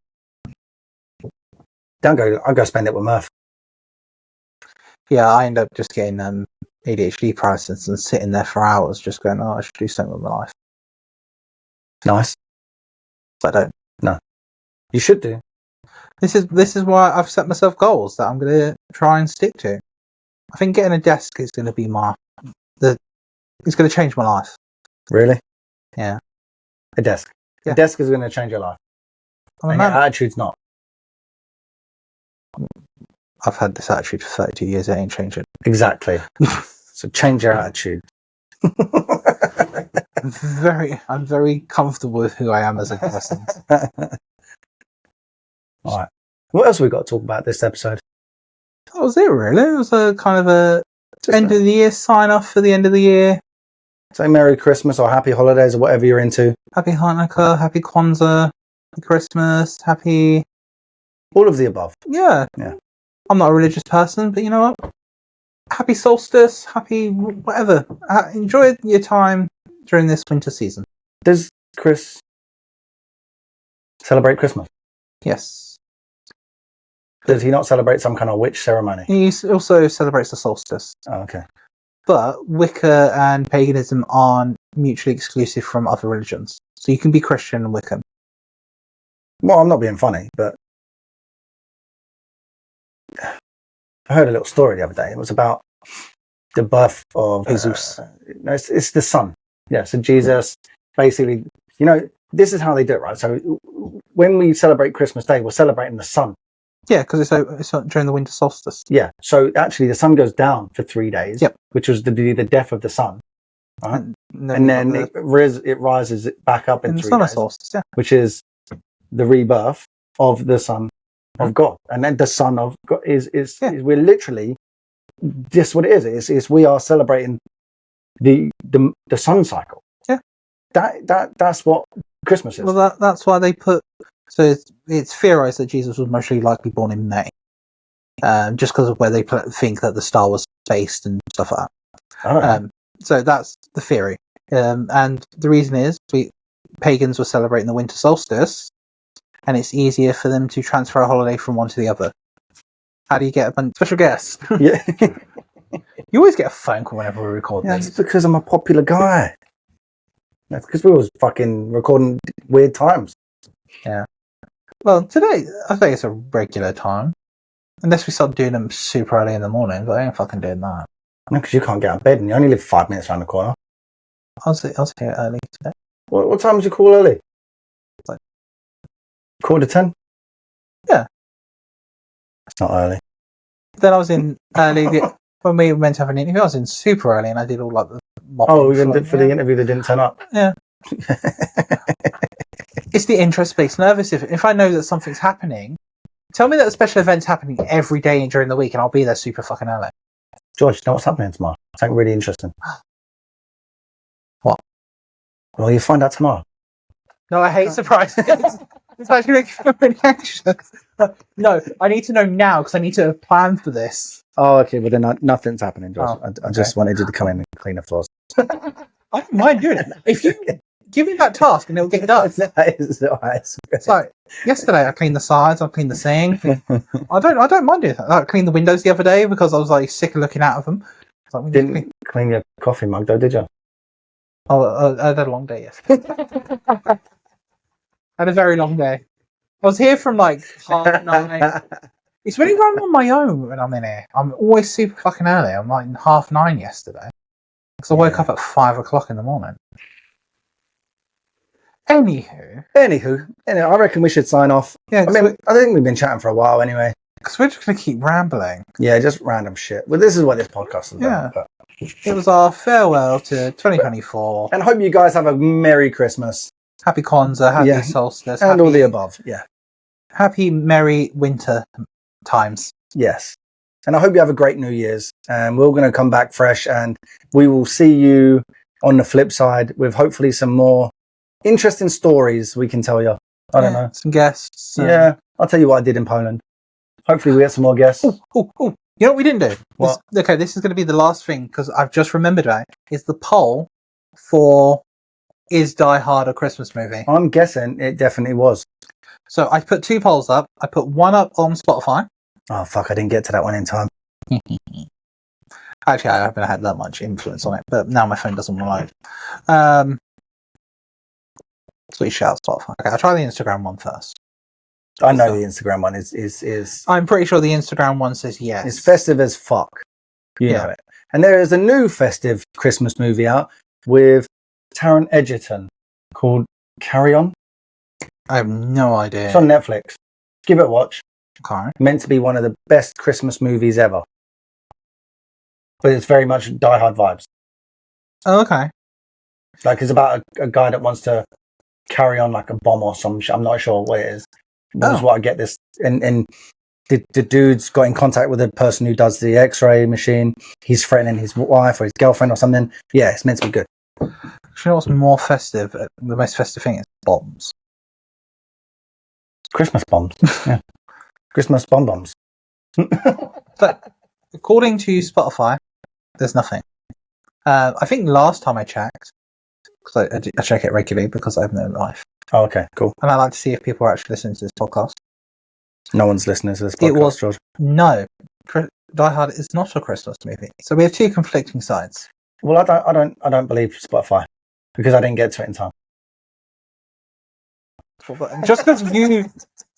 I'll go spend it with Murph. Yeah, I end up just getting ADHD paralysis and sitting there for hours just going, oh, I should do something with my life. Nice. But I don't. No. You should do. This is why I've set myself goals that I'm going to try and stick to. I think getting a desk is going to be it's going to change my life. Really? Yeah. A desk. Yeah. A desk is going to change your life. And your attitude's not. I've had this attitude for 32 years. It ain't changing. Exactly. So change your attitude. I'm very comfortable with who I am as a person. All right. What else have we got to talk about this episode? That was it, really. It was a kind of a end of the year sign off for the end of the year. Say Merry Christmas or Happy Holidays or whatever you're into. Happy Hanukkah, Happy Kwanzaa, Happy Christmas, Happy... All of the above. Yeah. I'm not a religious person, but you know what? Happy solstice, happy whatever. Enjoy your time during this winter season. Does Chris celebrate Christmas? Yes. Does he not celebrate some kind of witch ceremony? He also celebrates the solstice. Oh, okay. But Wicca and paganism aren't mutually exclusive from other religions. So you can be Christian and Wiccan. Well, I'm not being funny, but I heard a little story the other day. It was about the birth of Jesus. No, it's the son. Yeah, so Jesus basically, this is how they do it, right? So when we celebrate Christmas Day, we're celebrating the sun. Yeah, because it's during the winter solstice. Yeah, so actually the sun goes down for 3 days, yep. Which was the death of the sun, right? And then it rises back up in 3 days, solstice, yeah. Which is the rebirth of the Son of God. And then the Son of God is we're literally, just what it is we are celebrating the sun cycle. Yeah. That's what Christmas is. Well, that's why they put... So it's theorized that Jesus was most likely born in May, just because of where they think that the star was based and stuff like that. So that's the theory. And the reason is pagans were celebrating the winter solstice, and it's easier for them to transfer a holiday from one to the other. How do you get a special guest? Yeah. You always get a phone call whenever we record these. That's because I'm a popular guy. That's because we was fucking recording weird times. Yeah. Well, today, I think it's a regular time. Unless we start doing them super early in the morning, but I ain't fucking doing that. No, because you can't get out of bed and you only live 5 minutes around the corner. I was here early today. What time did you call early? Like 10:15? Yeah. It's not early. Then I was in early, when we were meant to have an interview, I was in super early and I did all like the mopping. Oh, even for the interview that didn't turn up? Yeah. It's the interest-based nervous. If I know that something's happening, tell me that a special event's happening every day during the week and I'll be there super fucking early. George, you know what's happening tomorrow? Something really interesting. What? Well, you'll find out tomorrow. No, I hate surprises. It's actually making me really anxious. No, I need to know now because I need to plan for this. Oh, okay. Well, then nothing's happening, George. Oh, I just wanted you to come in and clean the floors. I don't mind doing it. If you give me that task and it'll get done. It's like yesterday I cleaned the sides, I cleaned the sink. I don't mind doing that. I cleaned the windows the other day because I was like sick of looking out of them. Like, we need to Didn't clean your coffee mug though, did you? I had a long day yesterday. I had a very long day. I was here from like 9:30. It's when I'm on my own when I'm in here. I'm always super fucking early. I'm like 9:30 yesterday. Because I woke up at 5 o'clock in the morning. Anywho, I reckon we should sign off. yeah, I mean, I think we've been chatting for a while anyway. because we're just going to keep rambling. Yeah, just random shit. Well, this is what this podcast is about. Yeah. But... It was our farewell to 2024. And hope you guys have a Merry Christmas. Happy Kwanzaa, happy solstice. And all the above, yeah. Happy merry winter times. Yes. And I hope you have a great New Year's. And we're going to come back fresh. And we will see you on the flip side with hopefully some more interesting stories we can tell you. I don't know. Some guests. Yeah. I'll tell you what I did in Poland. Hopefully we get some more guests. Ooh. You know what we didn't do? What? This is going to be the last thing because I've just remembered that. Is the poll for is Die Hard a Christmas movie? I'm guessing it definitely was. So I put 2 polls up. I put one up on Spotify. Oh, fuck. I didn't get to that one in time. Actually, I haven't had that much influence on it, but now my phone doesn't want to load. Sweet shout, Spotify. Okay, I'll try the Instagram one first. I know the Instagram one is. I'm pretty sure the Instagram one says yes. It's festive as fuck. You know it. And there is a new festive Christmas movie out with Taron Egerton called Carry On. I have no idea. It's on Netflix. Give it a watch. Okay. Meant to be one of the best Christmas movies ever. But it's very much Die Hard vibes. Oh, okay. Like it's about a guy that wants to carry on like a bomb or some shit. I'm not sure what it is. That's what I get this. And the dude's got in contact with the person who does the X-ray machine. He's threatening his wife or his girlfriend or something. Yeah, it's meant to be good. Do you know what's more festive? The most festive thing is bombs. Christmas bombs. Yeah. Christmas bombs. But according to Spotify, there's nothing. I think last time I checked, because I check it regularly because I have no life. Oh, okay, cool. And I like to see if people are actually listening to this podcast. No one's listening to this podcast, George. No. Die Hard is not a Christmas movie. So we have 2 conflicting sides. Well, I don't believe Spotify because I didn't get to it in time. Just because you,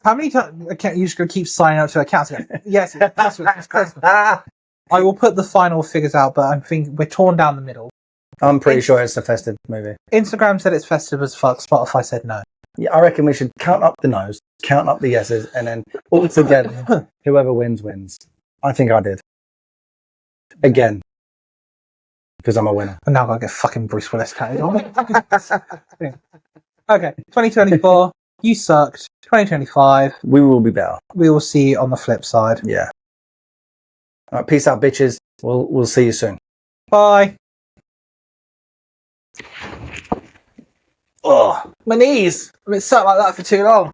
how many times you just gonna keep signing up to accounts? Yes, it's Christmas. I will put the final figures out, but I'm thinking we're torn down the middle. I'm pretty sure it's a festive movie. Instagram said it's festive as fuck. Spotify said no. Yeah, I reckon we should count up the no's, count up the yeses, and then all together, whoever wins, wins. I think I did. Again. Because I'm a winner. And now I've got to get fucking Bruce Willis tatted on. Okay, 2024, you sucked. 2025, we will be better. We will see you on the flip side. Yeah. All right, peace out, bitches. We'll see you soon. Bye. Oh, my knees. I've been sat like that for too long.